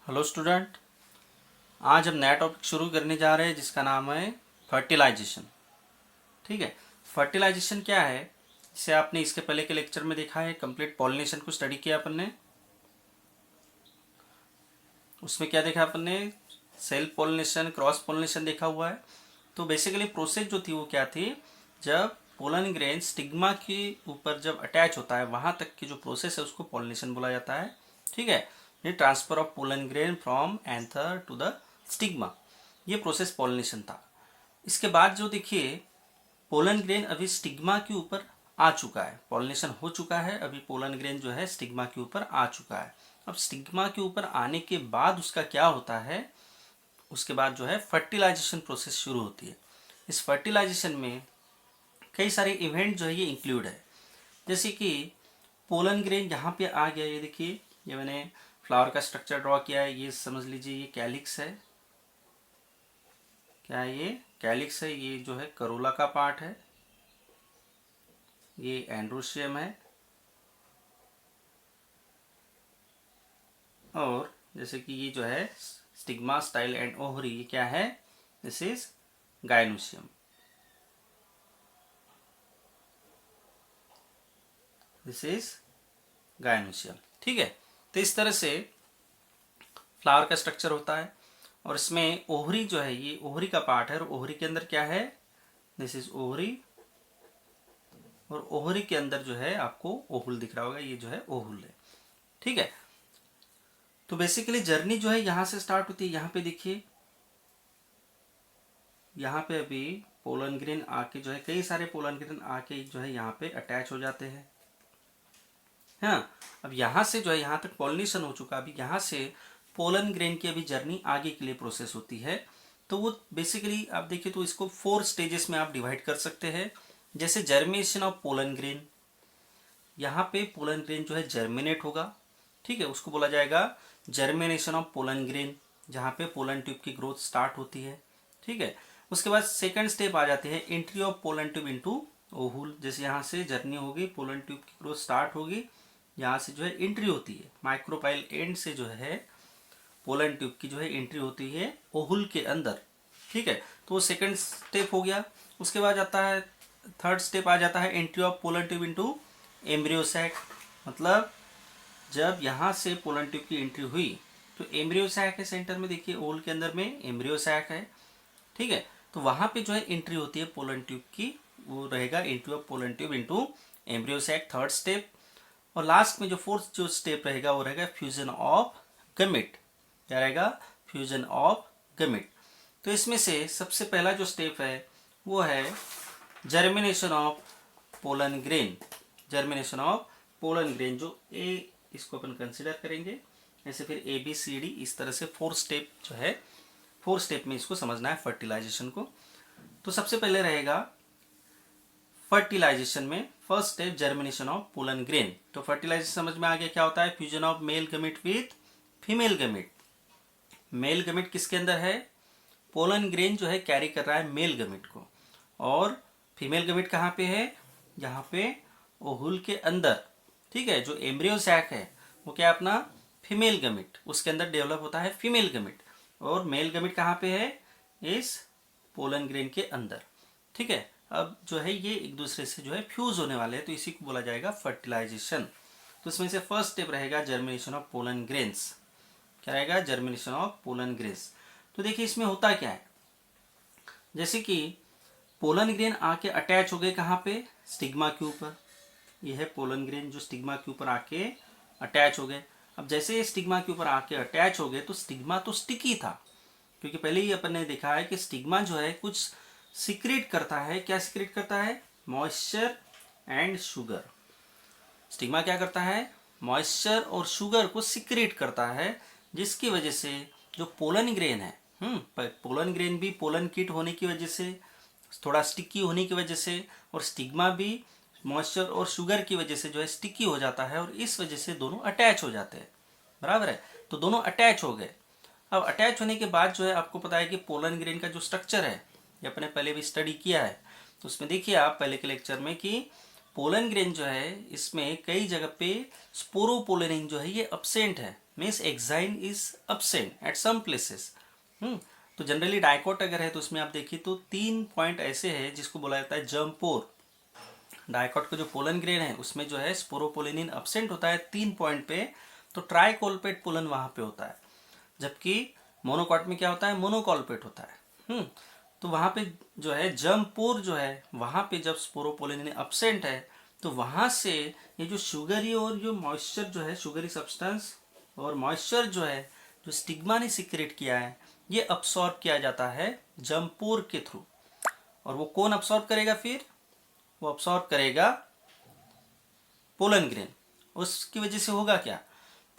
Hello student. आज हम नया टॉपिक शुरू करने जा रहे हैं जिसका नाम है फर्टिलाइजेशन। ठीक है, फर्टिलाइजेशन क्या है, जिसे आपने इसके पहले के लेक्चर में देखा है। कंप्लीट पॉलिनेशन को स्टडी किया अपन ने। उसमें क्या देखा अपन ने, सेल्फ पॉलिनेशन, क्रॉस पॉलिनेशन देखा हुआ है। तो बेसिकली प्रोसेस जो थी वो क्या थी, जब पोलन ग्रेन स्टिग्मा के ऊपर जब अटैच होता है वहां तक की जो प्रोसेस है उसको पॉलिनेशन बोला जाता है। ठीक है, ये transfer of pollen grain from anther to the stigma, ये प्रोसेस पॉलिनेशन था। इसके बाद जो देखिए, पोलन ग्रेन अभी स्टिग्मा के ऊपर आ चुका है, पॉलिनेशन हो चुका है, अभी पोलन ग्रेन जो है स्टिग्मा के ऊपर आ चुका है। अब स्टिग्मा के ऊपर आने के बाद उसका क्या होता है, उसके बाद जो है फर्टिलाइजेशन प्रोसेस शुरू होती है। इस फर्टिलाइजेशन में कई सारे इवेंट जो है ये इंक्लूड है। जैसे कि पोलन ग्रेन यहाँ पे आ गया, ये देखिए, ये मैंने फ्लावर का स्ट्रक्चर ड्रॉ किया है। ये समझ लीजिए ये कैलिक्स है। क्या है ये? कैलिक्स है। ये जो है करोला का पार्ट है, ये एंड्रोशियम है। और जैसे कि ये जो है स्टिग्मा, स्टाइल एंड ओवरी, ये क्या है? This is gynoecium. This is gynoecium. ठीक है, तो इस तरह से फ्लावर का स्ट्रक्चर होता है। और इसमें ओवरी जो है, ये ओवरी का पार्ट है। और ओवरी के अंदर क्या है? This is ovary. और ओवरी के अंदर जो है आपको ओहुल दिख रहा होगा, ये जो है ओहुल है। ठीक है, तो बेसिकली जर्नी जो है यहां से स्टार्ट होती है। यहां पे देखिए, यहाँ पे अभी पोलन ग्रेन आके जो है, कई सारे पोलन ग्रेन आके जो है यहाँ पे अटैच हो जाते हैं। हाँ, अब यहाँ से जो है यहाँ तक पॉलिनेशन हो चुका। अभी यहाँ से पोलन ग्रेन की अभी जर्नी आगे के लिए प्रोसेस होती है। तो वो बेसिकली आप देखिए तो इसको 4 स्टेजेस में आप डिवाइड कर सकते हैं। जैसे जर्मिनेशन ऑफ पोलन ग्रेन, यहाँ पे पोलन ग्रेन जो है जर्मिनेट होगा। ठीक है, उसको बोला जाएगा जर्मिनेशन ऑफ पोलन ग्रेन, जहाँ पे पोलन ट्यूब की ग्रोथ स्टार्ट होती है। ठीक है, उसके बाद सेकंड स्टेप आ जाते हैं entry of pollen tube into ovule. जैसे यहाँ से जर्नी होगी, पोलन ट्यूब की ग्रोथ स्टार्ट होगी, यहाँ से जो है एंट्री होती है माइक्रोपाइल एंड से, जो है पोलन ट्यूब की जो है एंट्री होती है ओहुल के अंदर। ठीक है, तो वो सेकंड स्टेप हो गया। उसके बाद आता है थर्ड स्टेप आ जाता है entry of pollen tube into embryo sac. मतलब जब यहाँ से पोलन ट्यूब की एंट्री हुई तो एम्ब्रियो सैक है सेंटर में, देखिए ओहुल के अंदर में एम्ब्रियो सैक है। ठीक है, तो वहां पे जो है एंट्री होती है पोलन ट्यूब की, वो रहेगा entry of pollen tube into embryo sac, third step. और लास्ट में जो फोर्थ जो स्टेप रहेगा वो रहेगा फ्यूजन ऑफ गमेट। क्या रहेगा? Fusion of gamete. तो इसमें से सबसे पहला जो स्टेप है वो है germination of pollen grain. Germination of pollen grain, जो ए, इसको अपन कंसिडर करेंगे। ऐसे फिर ए बी सी डी, इस तरह से 4 स्टेप जो है, 4 स्टेप में इसको समझना है फर्टिलाइजेशन को। तो सबसे पहले रहेगा फर्टिलाइजेशन में first step germination of pollen grain. तो फर्टिलाइजेशन समझ में आ गया क्या होता है? Fusion of male gamete with female gamete. Male gamete किसके अंदर है? पोलन ग्रेन जो है कैरी कर रहा है मेल गमेट को। और फीमेल गमेट कहाँ पे है? यहाँ पे ओहुल के अंदर। ठीक है, जो एम्ब्रियो सैक है वो क्या अपना फीमेल गमेट, उसके अंदर डेवलप होता है फीमेल गमेट। और मेल गमेट कहाँ पे है? इस पोलन ग्रेन के अंदर। ठीक है, अब जो है ये एक दूसरे से जो है फ्यूज होने वाले हैं, तो इसी को बोला जाएगा फर्टिलाइजेशन। तो इसमें से फर्स्ट स्टेप रहेगा जर्मिनेशन ऑफ पोलन ग्रेन्स। क्या रहेगा? Germination of pollen grains. तो देखिए इसमें होता क्या है, जैसे कि पोलन ग्रेन आके अटैच हो गए कहाँ पे? स्टिग्मा के ऊपर। ये है पोलन ग्रेन जो स्टिग्मा के ऊपर आके अटैच हो गए। अब जैसे ये स्टिग्मा के ऊपर आके अटैच हो गए तो स्टिग्मा तो स्टिकी था, क्योंकि पहले ही अपन ने देखा है कि स्टिग्मा जो है कुछ सीक्रेट करता है। क्या सीक्रेट करता है? Moisture and sugar. स्टिग्मा क्या करता है? मॉइस्चर और शुगर को सीक्रेट करता है, जिसकी वजह से जो पोलन ग्रेन है, पोलन ग्रेन भी पोलन किट होने की वजह से, थोड़ा स्टिकी होने की वजह से, और स्टिग्मा भी मॉइस्चर और शुगर की वजह से जो है स्टिकी हो जाता है, और इस वजह से दोनों अटैच हो जाते हैं। बराबर है, तो दोनों अटैच हो गए। अब अटैच होने के बाद जो है आपको पता है कि पोलन ग्रेन का जो स्ट्रक्चर है, ये अपने पहले भी स्टडी किया है। तो उसमें देखिए आप पहले के लेक्चर में कि पोलन ग्रेन जो है इसमें कई जगह पे स्पोरोपोलेनिन जो है ये अब्सेंट है। Means exine is absent at some places. तो जनरली डाइकोट अगर है तो उसमें आप देखिए तो 3 पॉइंट ऐसे हैं जिसको बोला जाता है जर्म पोर। डाइकोट का जो पोलन ग्रेन है उसमें जो है स्पोरोपोलिनिन absent होता है 3 पॉइंट पे, तो ट्राइकोल्पेट पोलन वहां पे होता है। जबकि मोनोकॉट में क्या होता है, मोनोकॉल्पेट होता है। तो वहां पे जो है जर्म पोर जो है वहां पे जब स्पोरोपोलिनिन absent है तो वहां से ये जो शुगरी और जो मॉइस्चर जो है, शुगरी सब्सटेंस और मॉइस्चर जो है जो स्टिग्मा ने सिक्रेट किया है, ये अब्सॉर्ब किया जाता है जर्म पोर के थ्रू। और वो कौन अब्सॉर्ब करेगा फिर, वो अब्सॉर्ब करेगा पोलन ग्रेन। उसकी वजह से होगा क्या,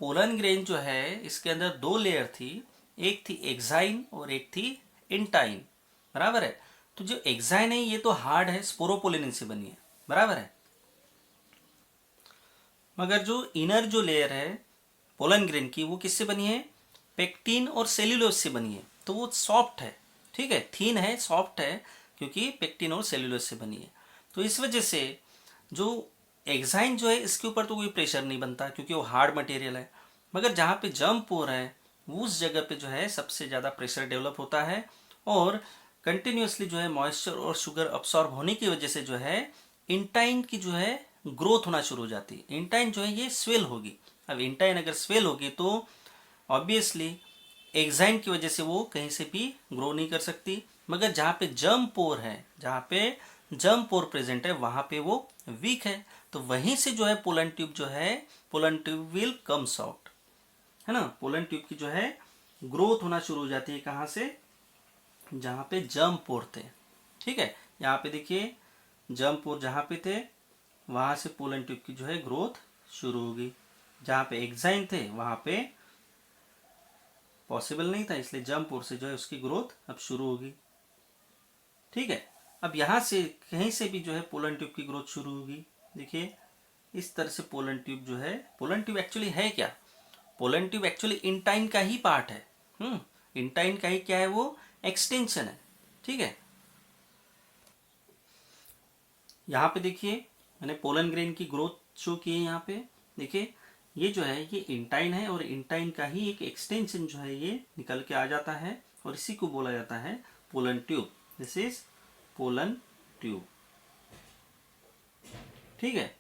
पोलन ग्रेन जो है इसके अंदर 2 लेयर थी, एक थी एक्साइन और एक थी इंटाइन, बराबर है। तो जो एक्साइन है ये तो हार्ड है, स्पोरोपोलिनिन से बनी है, बराबर है। मगर जो इनर जो लेयर है पोलन ग्रेन की वो किससे बनी है, पेक्टिन और सेल्यूलोज से बनी है। तो वो सॉफ्ट है, ठीक है, थीन है, सॉफ्ट है, क्योंकि पेक्टिन और सेल्यूलोज से बनी है। तो इस वजह से जो एक्साइन जो है इसके ऊपर तो कोई प्रेशर नहीं बनता क्योंकि वो हार्ड मटेरियल है। मगर जहाँ पे जर्म पोर है उस जगह पे जो है सबसे ज़्यादा प्रेशर डेवलप होता है और कंटिन्यूसली जो है मॉइस्चर और शुगर अब्सॉर्ब होने की वजह से जो है इंटाइन की जो है ग्रोथ होना शुरू हो जाती है। इंटाइन जो है ये स्वेल होगी। अब इंटाइन अगर स्वेल होगी तो ऑब्वियसली एक्साइन की वजह से वो कहीं से भी ग्रो नहीं कर सकती। मगर जहाँ पे जर्म पोर है, जहाँ पे जर्म पोर प्रेजेंट है वहाँ पे वो वीक है, तो वहीं से जो है पोलन ट्यूब जो है, pollen tube will comes out, है ना। पोलन ट्यूब की जो है ग्रोथ होना शुरू हो जाती है कहाँ से, जहाँ पे जर्म पोर थे, ठीक है। यहाँ पे देखिए जर्म पोर जहाँ पे थे वहाँ से पोलन ट्यूब की जो है ग्रोथ शुरू होगी। जहाँ पे एक्साइन थे वहाँ पे पॉसिबल नहीं था, इसलिए जर्म पोर से जो है उसकी ग्रोथ अब शुरू होगी, ठीक है। अब यहाँ से कहीं से भी जो है पोलन ट्यूब की ग्रोथ शुरू होगी। देखिए इस तरह से पोलन ट्यूब जो है, पोलन ट्यूब एक्चुअली है क्या, पोलन ट्यूब एक्चुअली इंटाइन का ही पार्ट है। इंटाइन का ही क्या है, वो एक्सटेंशन है, ठीक है। यहाँ पे देखिए मैंने पोलन ग्रेन की ग्रोथ शो की है। यहाँ पे देखिए ये जो है ये इंटाइन है और इंटाइन का ही एक एक्सटेंशन जो है ये निकल के आ जाता है और इसी को बोला जाता है pollen tube. This is pollen tube, ठीक है।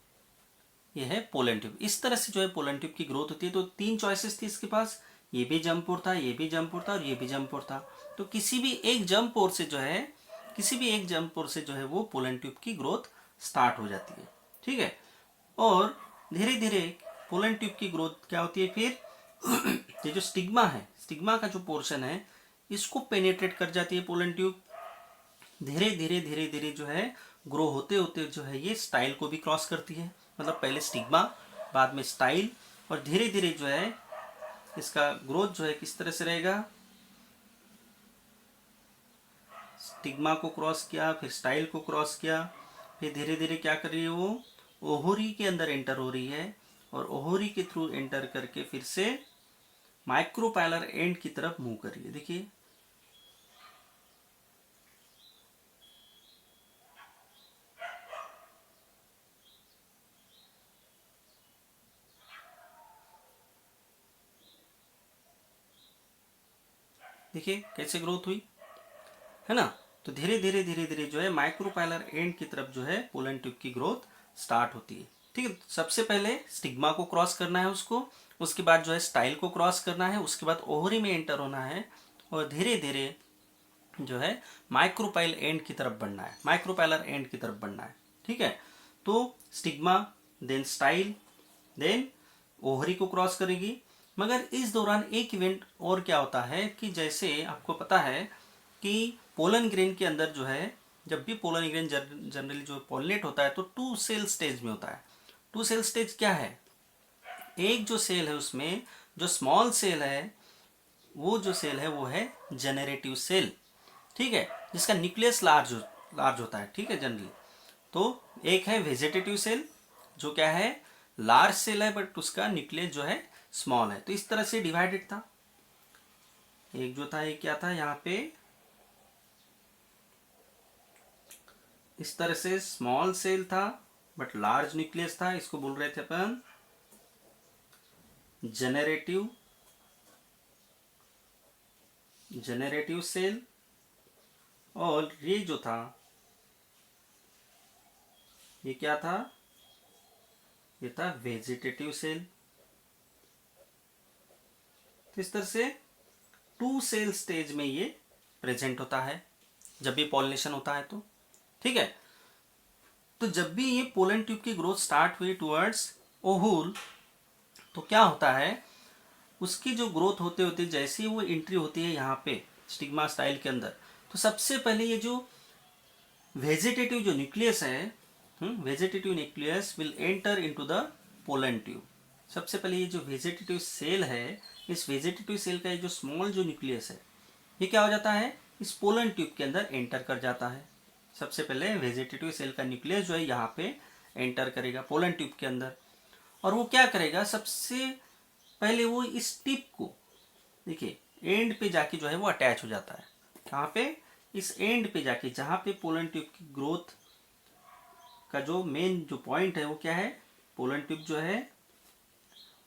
ये है पोलन ट्यूब। इस तरह से जो है पोलन ट्यूब की ग्रोथ होती है। तो 3 चॉइसेस थी इसके पास, ये भी जम्पोर था, ये भी जम्पोर था और ये भी जम्पोर था। तो किसी भी एक जम्पोर से जो है, किसी भी एक जम्पोर से जो है वो पोलन ट्यूब की ग्रोथ स्टार्ट हो जाती है, ठीक है। और धीरे धीरे पोलन ट्यूब की ग्रोथ क्या होती है फिर ये जो स्टिग्मा है, स्टिग्मा का जो पोर्शन है इसको पेनेट्रेट कर जाती है पोलन ट्यूब। धीरे धीरे धीरे धीरे जो है ग्रो होते होते जो है ये स्टाइल को भी क्रॉस करती है। मतलब पहले स्टिग्मा, बाद में स्टाइल, और धीरे धीरे जो है इसका ग्रोथ जो है किस तरह से रहेगा, स्टिग्मा को क्रॉस किया, फिर स्टाइल को क्रॉस किया, फिर धीरे धीरे क्या कर रही है वो ओहोरी के अंदर एंटर हो रही है और ओहोरी के थ्रू एंटर करके फिर से माइक्रोपाइलर एंड की तरफ मूव कर रही है। देखिए देखिए कैसे ग्रोथ हुई, है ना। तो धीरे धीरे धीरे धीरे जो है माइक्रोपाइलर एंड की तरफ जो है पोलन ट्यूब की ग्रोथ स्टार्ट होती है, ठीक है। सबसे पहले स्टिग्मा को क्रॉस करना है उसको, उसके बाद जो है स्टाइल को क्रॉस करना है, उसके बाद ओवरी में एंटर होना है और धीरे धीरे जो है माइक्रोपाइल एंड की तरफ बढ़ना है, माइक्रोपाइलर एंड की तरफ बढ़ना है, ठीक है। तो stigma, then style, then ovary को क्रॉस करेगी। मगर इस दौरान एक इवेंट और क्या होता है कि जैसे आपको पता है कि पोलन ग्रेन के अंदर जो है, जब भी पोलन ग्रेन जनरली जो पॉलिनेट होता है तो 2 सेल स्टेज में होता है। 2 सेल स्टेज क्या है, एक जो सेल है उसमें जो स्मॉल सेल है, वो जो सेल है वो है जेनरेटिव सेल, ठीक है, जिसका न्यूक्लियस लार्ज होता है, ठीक है जनरली। तो एक है वेजिटेटिव सेल जो क्या है लार्ज सेल है बट उसका न्यूक्लियस जो है स्मॉल है। तो इस तरह से डिवाइडेड था। एक जो था ये क्या था, यहाँ पे इस तरह से स्मॉल सेल था बट लार्ज न्यूक्लियस था, इसको बोल रहे थे अपन जेनरेटिव जनरेटिव सेल, और ये जो था ये क्या था, ये था वेजिटेटिव सेल। तो इस तरह से 2 सेल स्टेज में ये प्रेजेंट होता है जब भी पॉलिनेशन होता है तो, ठीक है। तो जब भी ये पोलन ट्यूब की ग्रोथ स्टार्ट हुई टुवर्ड्स ओहुल, तो क्या होता है, उसकी जो ग्रोथ होते होते जैसे ही वो एंट्री होती है यहाँ पे स्टिग्मा स्टाइल के अंदर, तो सबसे पहले ये जो वेजिटेटिव जो न्यूक्लियस है, vegetative nucleus will enter into the pollen tube. सबसे पहले ये जो वेजिटेटिव सेल है, इस वेजिटेटिव सेल का ये जो स्मॉल जो न्यूक्लियस है, ये क्या हो जाता है, इस पोलन ट्यूब के अंदर एंटर कर जाता है। सबसे पहले वेजिटेटिव सेल का न्यूक्लियस जो है यहाँ पे एंटर करेगा पोलन ट्यूब के अंदर, और वो क्या करेगा, सबसे पहले वो इस टिप को, देखिए एंड पे जाके जो है वो अटैच हो जाता है। कहाँ पे, इस एंड पे जाके, जहाँ पे पोलन ट्यूब की ग्रोथ का जो मेन जो पॉइंट है वो क्या है, पोलन ट्यूब जो है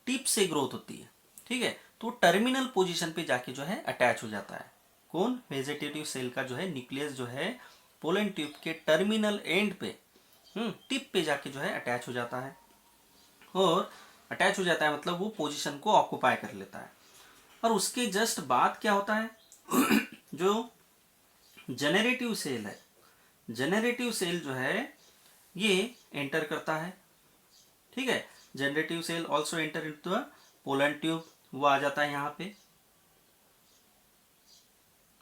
टिप से ग्रोथ होती है, ठीक है। तो टर्मिनल पोजीशन पे जाके जो है अटैच हो जाता है। कौन, वेजिटेटिव सेल का जो है न्यूक्लियस जो है पोलन ट्यूब के टर्मिनल एंड पे, टिप पे जाके जो है अटैच हो जाता है। और अटैच हो जाता है मतलब वो पोजीशन को ऑक्युपाई कर लेता है। और उसके जस्ट बाद क्या होता है जो जनरेटिव सेल है, जनरेटिव सेल जो है ये एंटर करता है, ठीक है। Generative cell also enter into the pollen tube, वो आ जाता है यहाँ पे।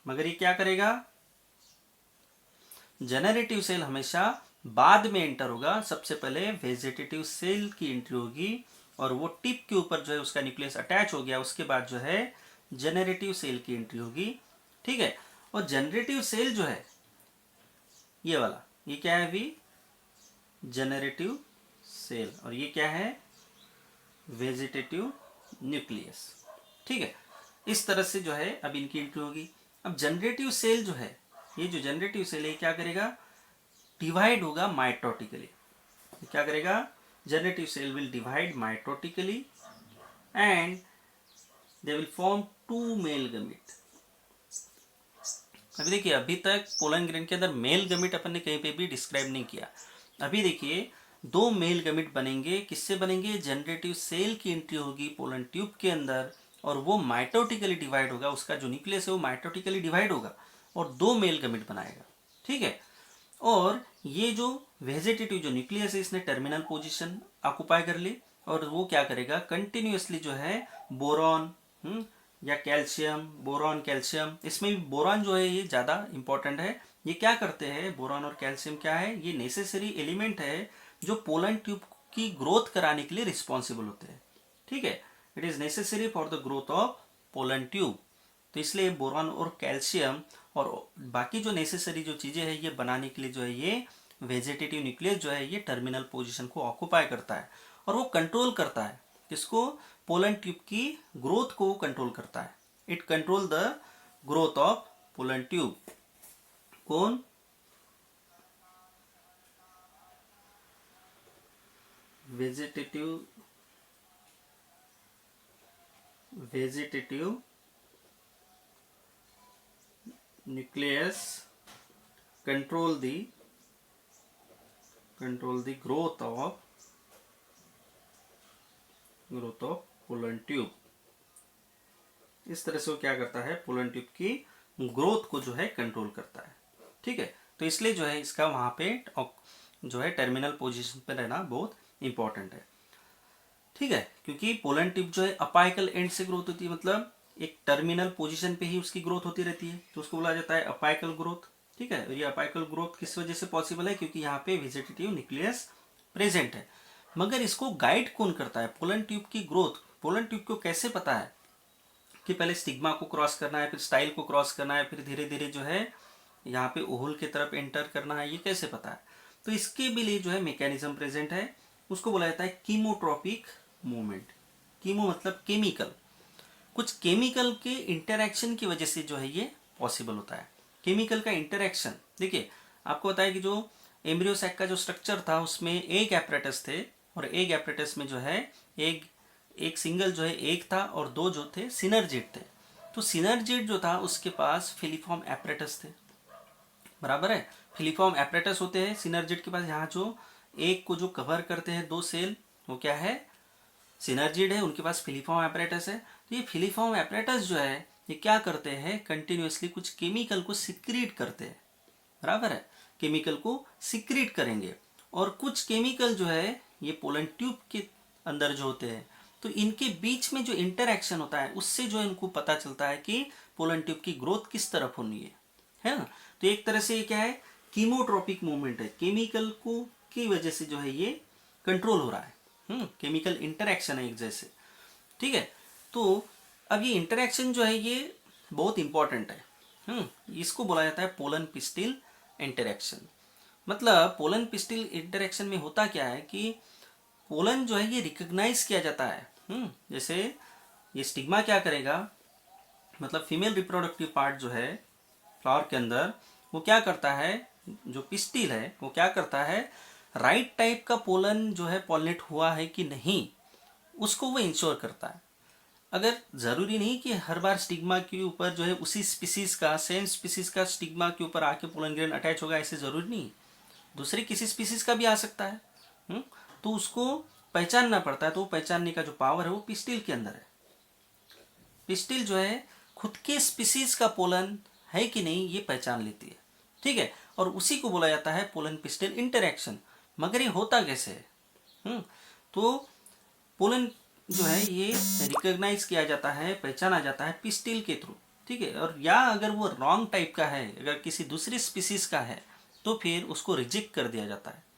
मगर ये क्या करेगा, जनरेटिव सेल हमेशा बाद में एंटर होगा। सबसे पहले वेजिटेटिव सेल की एंट्री होगी, और वो टिप के ऊपर जो है उसका न्यूक्लियस अटैच हो गया, उसके बाद जो है जनरेटिव सेल की एंट्री होगी, ठीक है। और जनरेटिव सेल जो है ये वाला, ये क्या है अभी, जनरेटिव सेल, और ये क्या है, वेजिटेटिव न्यूक्लियस, ठीक है। इस तरह से जो है अब इनकी एंट्री होगी। अब जनरेटिव सेल जो है, ये जो जनरेटिव सेल है क्या करेगा, डिवाइड होगा माइटोटिकली। क्या करेगा, generative cell will divide mitotically and they will form 2 male gamete. अभी देखिए, अभी तक पोलन ग्रेन के अंदर मेल गमीट अपन ने कहीं पे भी डिस्क्राइब नहीं किया। अभी देखिए 2 मेल गमीट बनेंगे। किससे बनेंगे, जनरेटिव सेल की एंट्री होगी पोलन ट्यूब के अंदर, और वो माइटोटिकली डिवाइड होगा, उसका जो न्यूक्लियस है वो माइटोटिकली डिवाइड होगा और 2 मेल गमीट बनाएगा, ठीक है। और ये जो वेजिटेटिव जो न्यूक्लियस है इसने टर्मिनल पोजीशन ऑक्युपाई कर ली, और वो क्या करेगा, कंटिन्यूअसली जो है बोरॉन या कैल्शियम, बोरॉन कैल्शियम, इसमें भी बोरॉन जो है ये ज़्यादा इंपॉर्टेंट है। ये क्या करते हैं, बोरॉन और कैल्शियम क्या है, ये नेसेसरी एलिमेंट है जो पोलन ट्यूब की ग्रोथ कराने के लिए रिस्पॉन्सिबल होते हैं, ठीक है। It is necessary for the growth of pollen tube. तो इसलिए बोरॉन और कैल्शियम और बाकी जो नेसेसरी जो चीज़ें हैं ये बनाने के लिए जो है ये वेजिटेटिव न्यूक्लियस जो है ये टर्मिनल पोजीशन को ऑक्युपाई करता है, और वो कंट्रोल करता है किसको, पोलन ट्यूब की ग्रोथ को वो कंट्रोल करता है। It control the growth of pollen tube. कौन, vegetative nucleus control the growth of pollen tube. इस तरह से वो क्या करता है, पोलन ट्यूब की ग्रोथ को जो है कंट्रोल करता है, ठीक है। तो इसलिए जो है इसका वहां पे जो है टर्मिनल पोजीशन पे रहना बहुत इंपॉर्टेंट है, ठीक है। क्योंकि पोलन ट्यूब जो है अपाइकल एंड से ग्रोथ होती है, मतलब एक टर्मिनल पोजीशन पे ही उसकी ग्रोथ होती रहती है, तो उसको बोला जाता है अपाइकल ग्रोथ, ठीक है। और ये अपाइकल ग्रोथ किस वजह से पॉसिबल है, क्योंकि यहाँ पे वेजिटेटिव न्यूक्लियस प्रेजेंट है। मगर इसको गाइड कौन करता है, पोलन ट्यूब की ग्रोथ, पोलन ट्यूब को कैसे पता है कि पहले स्टिग्मा को क्रॉस करना है, फिर स्टाइल को क्रॉस करना है, फिर धीरे धीरे जो है यहाँ पे ओहुल की तरफ एंटर करना है, ये कैसे पता है। तो इसके भी लिए जो है मैकेनिज्म प्रेजेंट है, उसको बोला जाता है कीमोट्रोपिक मूवमेंट। कीमो मतलब केमिकल, कुछ केमिकल के इंटरैक्शन की वजह से जो है ये पॉसिबल होता है। केमिकल का इंटरैक्शन, देखिए आपको बताया कि जो एम्ब्रियो सैक का जो स्ट्रक्चर था उसमें एक एपरेटस थे, और एक एपरेटस में जो है एक सिंगल जो है एक था और 2 जो थे सिनर्जिड थे। तो सिनर्जिड जो था उसके पास फिलीफॉर्म एपरेटस थे, बराबर है। फिलीफॉर्म एपरेटस होते हैं सिनर्जिड के पास। यहाँ जो एक को जो कवर करते हैं दो सेल, वो क्या है, सिनर्जिड है। उनके पास फिलीफॉर्म एपरेटस है। तो ये फिलीफॉर्म एपरेटस जो है ये क्या करते हैं, कंटिन्यूसली कुछ केमिकल को सिक्रीट करते हैं, बराबर है। केमिकल को सिक्रीट करेंगे और कुछ केमिकल जो है ये पोलन ट्यूब के अंदर जो होते हैं, तो इनके बीच में जो इंटरैक्शन होता है उससे जो है इनको पता चलता है कि पोलन ट्यूब की ग्रोथ किस तरफ होनी है ना। तो एक तरह से ये क्या है, कीमोट्रोपिक मूवमेंट है, केमिकल को की वजह से जो है ये कंट्रोल हो रहा है। केमिकल इंटरैक्शन है एक जैसे, ठीक है। तो अब ये इंटरैक्शन जो है ये बहुत इंपॉर्टेंट है। इसको बोला जाता है पोलन पिस्टिल इंटरैक्शन। मतलब पोलन पिस्टिल इंटरैक्शन में होता क्या है कि पोलन जो है ये रिकॉग्नाइज किया जाता है। जैसे ये स्टिग्मा क्या करेगा, मतलब फीमेल रिप्रोडक्टिव पार्ट जो है फ्लावर के अंदर, वो क्या करता है, जो पिस्टिल है वो क्या करता है, राइट टाइप का पोलन जो है पॉलिनेट हुआ है कि नहीं उसको वो इंश्योर करता है। अगर ज़रूरी नहीं कि हर बार स्टिग्मा के ऊपर जो है उसी स्पीसीज का, सेम स्पीसीज का स्टिग्मा के ऊपर आके पोलन ग्रेन अटैच होगा, ऐसे ज़रूरी नहीं। दूसरे किसी स्पीसीज का भी आ सकता है। तो उसको पहचानना पड़ता है। तो वो पहचानने का जो पावर है वो पिस्टिल के अंदर है। पिस्टिल जो है खुद के स्पीसीज का पोलन है कि नहीं ये पहचान लेती है, ठीक है। और उसी को बोला जाता है पोलन पिस्टिल इंटरैक्शन। मगर ये होता कैसे है, तो पोलन जो है ये रिकॉग्नाइज किया जाता है, पहचाना जाता है पिस्टिल के थ्रू, ठीक है। और या अगर वो रॉन्ग टाइप का है, अगर किसी दूसरी स्पीसीज का है तो फिर उसको रिजेक्ट कर दिया जाता है।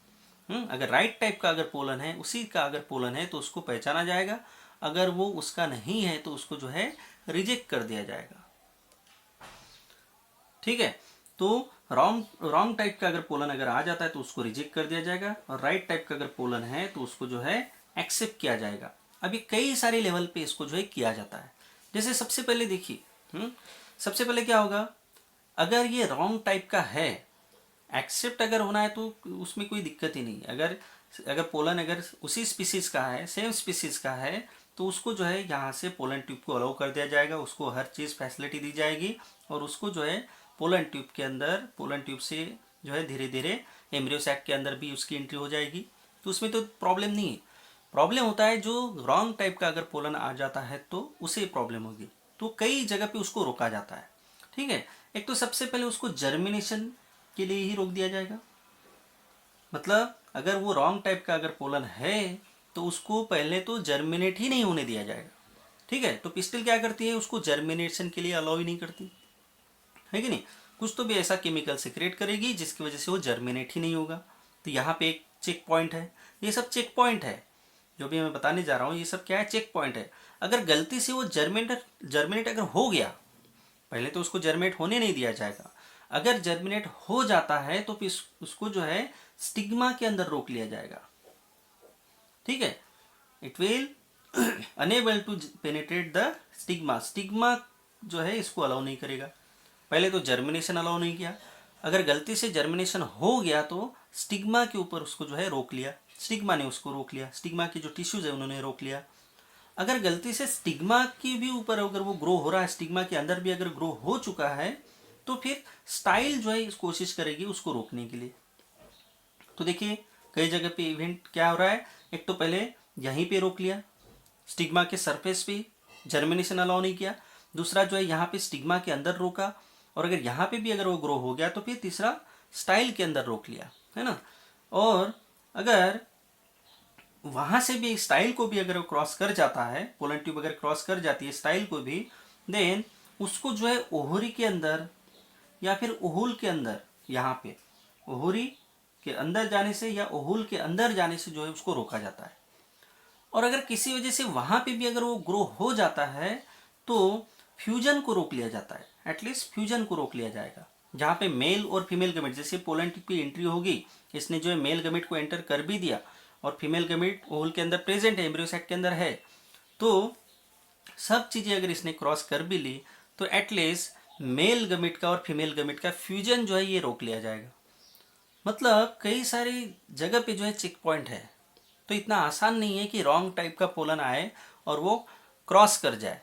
अगर राइट टाइप का अगर पोलन है, उसी का अगर पोलन है तो उसको पहचाना जाएगा। अगर वो उसका नहीं है तो उसको जो है रिजेक्ट कर दिया जाएगा, ठीक है। तो रॉन्ग टाइप का अगर पोलन अगर आ जाता है तो उसको रिजेक्ट कर दिया जाएगा, और राइट टाइप का अगर पोलन है तो उसको जो है एक्सेप्ट किया जाएगा। अभी कई सारे लेवल पे इसको जो है किया जाता है। जैसे सबसे पहले देखिए, सबसे पहले क्या होगा, अगर ये रॉन्ग टाइप का है, एक्सेप्ट अगर होना है तो उसमें कोई दिक्कत ही नहीं। अगर पोलन अगर उसी स्पीसीज का है, सेम स्पीसीज का है, तो उसको जो है यहाँ से पोलन ट्यूब को अलाउ कर दिया जाएगा, उसको हर चीज़ फैसिलिटी दी जाएगी, और उसको जो है पोलन ट्यूब के अंदर, पोलन ट्यूब से जो है धीरे धीरे एम्ब्रियो सैक के अंदर भी उसकी एंट्री हो जाएगी। तो उसमें तो प्रॉब्लम नहीं है। प्रॉब्लम होता है जो रॉन्ग टाइप का अगर पोलन आ जाता है तो उसे प्रॉब्लम होगी। तो कई जगह पे उसको रोका जाता है, ठीक है। एक तो सबसे पहले उसको जर्मिनेशन के लिए ही रोक दिया जाएगा। मतलब अगर वो रॉन्ग टाइप का अगर पोलन है तो उसको पहले तो जर्मिनेट ही नहीं होने दिया जाएगा, ठीक है। तो पिस्टिल क्या करती है, उसको जर्मिनेशन के लिए अलाउ ही नहीं करती है कि नहीं। कुछ तो भी ऐसा केमिकल सिक्रेट करेगी जिसकी वजह से वो जर्मिनेट ही नहीं होगा। तो यहाँ पे एक चेक पॉइंट है। ये सब चेक पॉइंट है जो भी मैं बताने जा रहा हूँ, ये सब क्या है, चेक पॉइंट है। अगर गलती से वो जर्मिनेट अगर हो गया, पहले तो उसको जर्मिनेट होने नहीं दिया जाएगा। अगर जर्मिनेट हो जाता है तो फिर उसको जो है स्टिग्मा के अंदर रोक लिया जाएगा, ठीक है। It will enable to penetrate the stigma. Stigma जो है इसको अलाउ नहीं करेगा। पहले तो जर्मिनेशन अलाउ नहीं किया, अगर गलती से जर्मिनेशन हो गया तो स्टिग्मा के ऊपर उसको जो है रोक लिया, स्टिग्मा ने उसको रोक लिया, स्टिग्मा की जो टिश्यूज है उन्होंने रोक लिया। अगर गलती से स्टिग्मा के भी ऊपर अगर वो ग्रो हो रहा है, स्टिग्मा के अंदर भी अगर ग्रो हो चुका है, तो फिर स्टाइल जो है इस कोशिश करेगी उसको रोकने के लिए। तो देखिए कई जगह पे इवेंट क्या हो रहा है, एक तो पहले यहीं पे रोक लिया, स्टिग्मा के सरफेस पे जर्मिनेशन अलाउ नहीं किया। दूसरा जो है यहाँ पे स्टिग्मा के अंदर रोका, और अगर यहाँ पे भी अगर वो ग्रो हो गया तो फिर तीसरा स्टाइल के अंदर रोक लिया, है ना। और अगर वहां से भी स्टाइल को भी अगर वो क्रॉस कर जाता है, पोलन ट्यूब अगर क्रॉस कर जाती है स्टाइल को भी, देन उसको जो है ओहरी के अंदर या फिर ओहुल के अंदर, यहाँ पे ओहरी के अंदर जाने से या ओहुल के अंदर जाने से जो है उसको रोका जाता है। और अगर किसी वजह से वहां पे भी अगर वो ग्रो हो जाता है तो फ्यूजन को रोक लिया जाता है, एटलीस्ट फ्यूजन को रोक लिया जाएगा। जहाँ पे मेल और फीमेल गमेट, जैसे पोलन ट्यूब की एंट्री होगी, इसने जो है मेल गमेट को एंटर कर भी दिया और फीमेल गमेट ओहुल के अंदर प्रेजेंट है, एम्ब्रियो सैक के अंदर है, तो सब चीज़ें अगर इसने क्रॉस कर भी ली तो एटलीस्ट मेल गमेट का और फीमेल गमेट का फ्यूजन जो है ये रोक लिया जाएगा। मतलब कई सारी जगह पे जो है चेक पॉइंट है। तो इतना आसान नहीं है कि रॉन्ग टाइप का पोलन आए और वो क्रॉस कर जाए,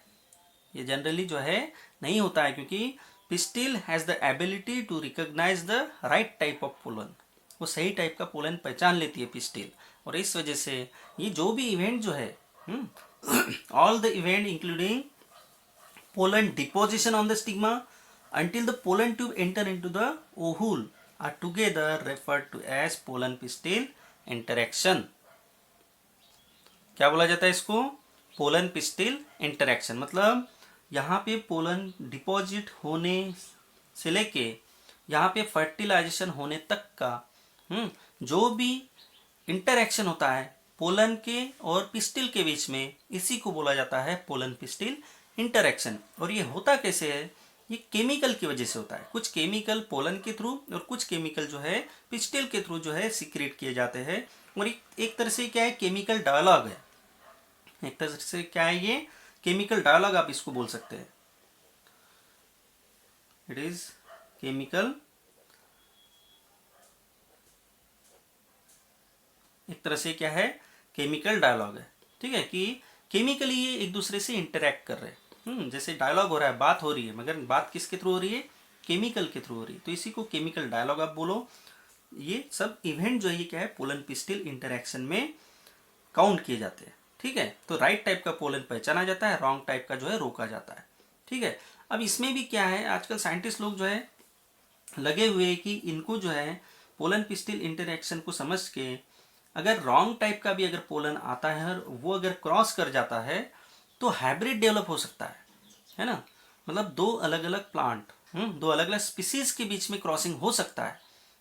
ये जनरली जो है नहीं होता है, क्योंकि pistil has the ability to recognise the right type of pollen. वो सही टाइप का पोलन पहचान लेती है पिस्टिल, और इस वजह से ये जो भी इवेंट जो है, all the event including pollen deposition on the stigma until the pollen tube enter into the ovule are together referred to as pollen pistil interaction। क्या बोला जाता है इसको? Pollen pistil interaction. मतलब यहाँ पे पोलन डिपॉजिट होने से लेके यहाँ पे फर्टिलाइजेशन होने तक का जो भी इंटरेक्शन होता है पोलन के और पिस्टिल के बीच में, इसी को बोला जाता है पोलन पिस्टिल इंटरेक्शन। और ये होता कैसे है? ये केमिकल की वजह से होता है। कुछ केमिकल पोलन के थ्रू और कुछ केमिकल जो है पिस्टिल के थ्रू जो है सीक्रेट किए जाते हैं। और एक तरह से क्या है, केमिकल डायलॉग है। एक तरह से क्या है, ये केमिकल डायलॉग आप इसको बोल सकते हैं। इट इज केमिकल, एक तरह से क्या है, केमिकल डायलॉग है। ठीक है, कि केमिकली ये एक दूसरे से इंटरेक्ट कर रहे हैं। जैसे डायलॉग हो रहा है, बात हो रही है, मगर बात किसके थ्रू हो रही है? केमिकल के थ्रू हो रही है। तो इसी को केमिकल डायलॉग आप बोलो। ये सब इवेंट जो है ये क्या है, पोलन पिस्टिल इंटरेक्शन में काउंट किए जाते हैं। ठीक है, तो राइट टाइप का पोलन पहचाना जाता है, रॉन्ग टाइप का जो है रोका जाता है। ठीक है, अब इसमें भी क्या है, आजकल साइंटिस्ट लोग जो है लगे हुए हैं कि इनको जो है पोलन पिस्टिल इंटरेक्शन को समझ के अगर रॉन्ग टाइप का भी अगर पोलन आता है और वो अगर क्रॉस कर जाता है तो हाइब्रिड डेवलप हो सकता है ना। मतलब दो अलग अलग प्लांट, दो अलग अलग स्पीसीज के बीच में क्रॉसिंग हो सकता है।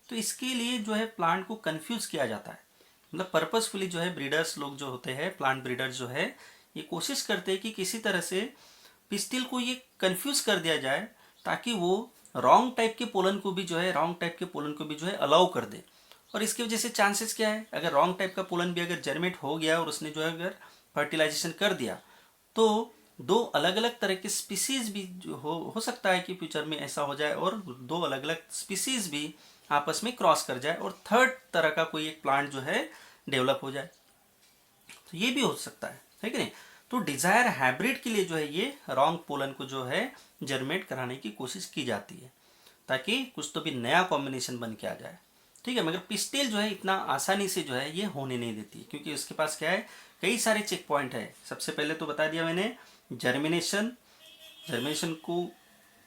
तो इसके लिए जो है प्लांट को कंफ्यूज किया जाता है। मतलब पर्पसफुली जो है ब्रीडर्स लोग जो होते हैं, प्लांट ब्रीडर्स जो है, ये कोशिश करते हैं कि किसी तरह से पिस्टिल को ये कंफ्यूज कर दिया जाए ताकि वो रॉन्ग टाइप के पोलन को भी जो है, रॉन्ग टाइप के पोलन को भी जो है अलाउ कर दे। और इसकी वजह से चांसेस क्या है, अगर रॉन्ग टाइप का पोलन भी अगर जर्मेट हो गया और उसने जो है अगर फर्टिलाइजेशन कर दिया तो दो अलग अलग तरह के स्पीसीज भी जो हो सकता है कि फ्यूचर में ऐसा हो जाए और दो अलग अलग स्पीसीज भी आपस में क्रॉस कर जाए और थर्ड तरह का कोई एक प्लांट जो है डेवलप हो जाए। तो ये भी हो सकता है कि नहीं। तो डिजायर हाइब्रिड के लिए जो है ये रॉन्ग पोलन को जो है जर्मेट कराने की कोशिश की जाती है ताकि कुछ तो भी नया कॉम्बिनेशन बन के आ जाए। ठीक है, मगर पिस्टिल जो है इतना आसानी से जो है ये होने नहीं देती, क्योंकि उसके पास क्या है, कई सारे चेक पॉइंट है। सबसे पहले तो बता दिया मैंने, जर्मिनेशन को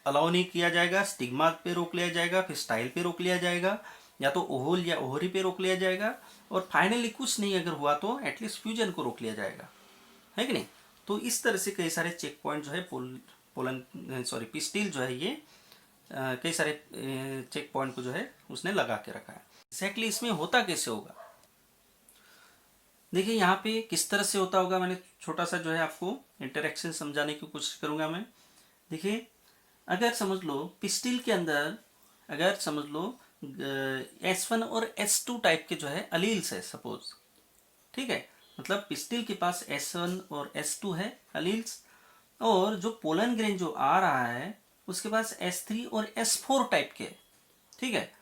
अलाउ नहीं किया जाएगा, स्टिग्मा पे रोक लिया जाएगा, फिर स्टाइल पे रोक लिया जाएगा, या तो ओहोल या ओहरी पे रोक लिया जाएगा, और फाइनली कुछ नहीं अगर हुआ तो एटलीस्ट फ्यूजन को रोक लिया जाएगा, है कि नहीं। तो इस तरह से कई सारे चेक पॉइंट जो है पिस्टिल जो है ये कई सारे चेक पॉइंट को जो है उसने लगा के रखा है। एक्जैक्टली इसमें होता कैसे होगा, देखिए यहाँ पे किस तरह से होता होगा। मैंने छोटा सा जो है आपको इंटरेक्शन समझाने की कोशिश करूंगा मैं। देखिए, अगर समझ लो पिस्टिल के अंदर, अगर समझ लो S1 और S2 टाइप के जो है अलील्स है सपोज। ठीक है, मतलब पिस्टिल के पास S1 और S2 है अलील्स, और जो पोलन ग्रेन जो आ रहा है उसके पास S3 और S4 टाइप के। ठीक है,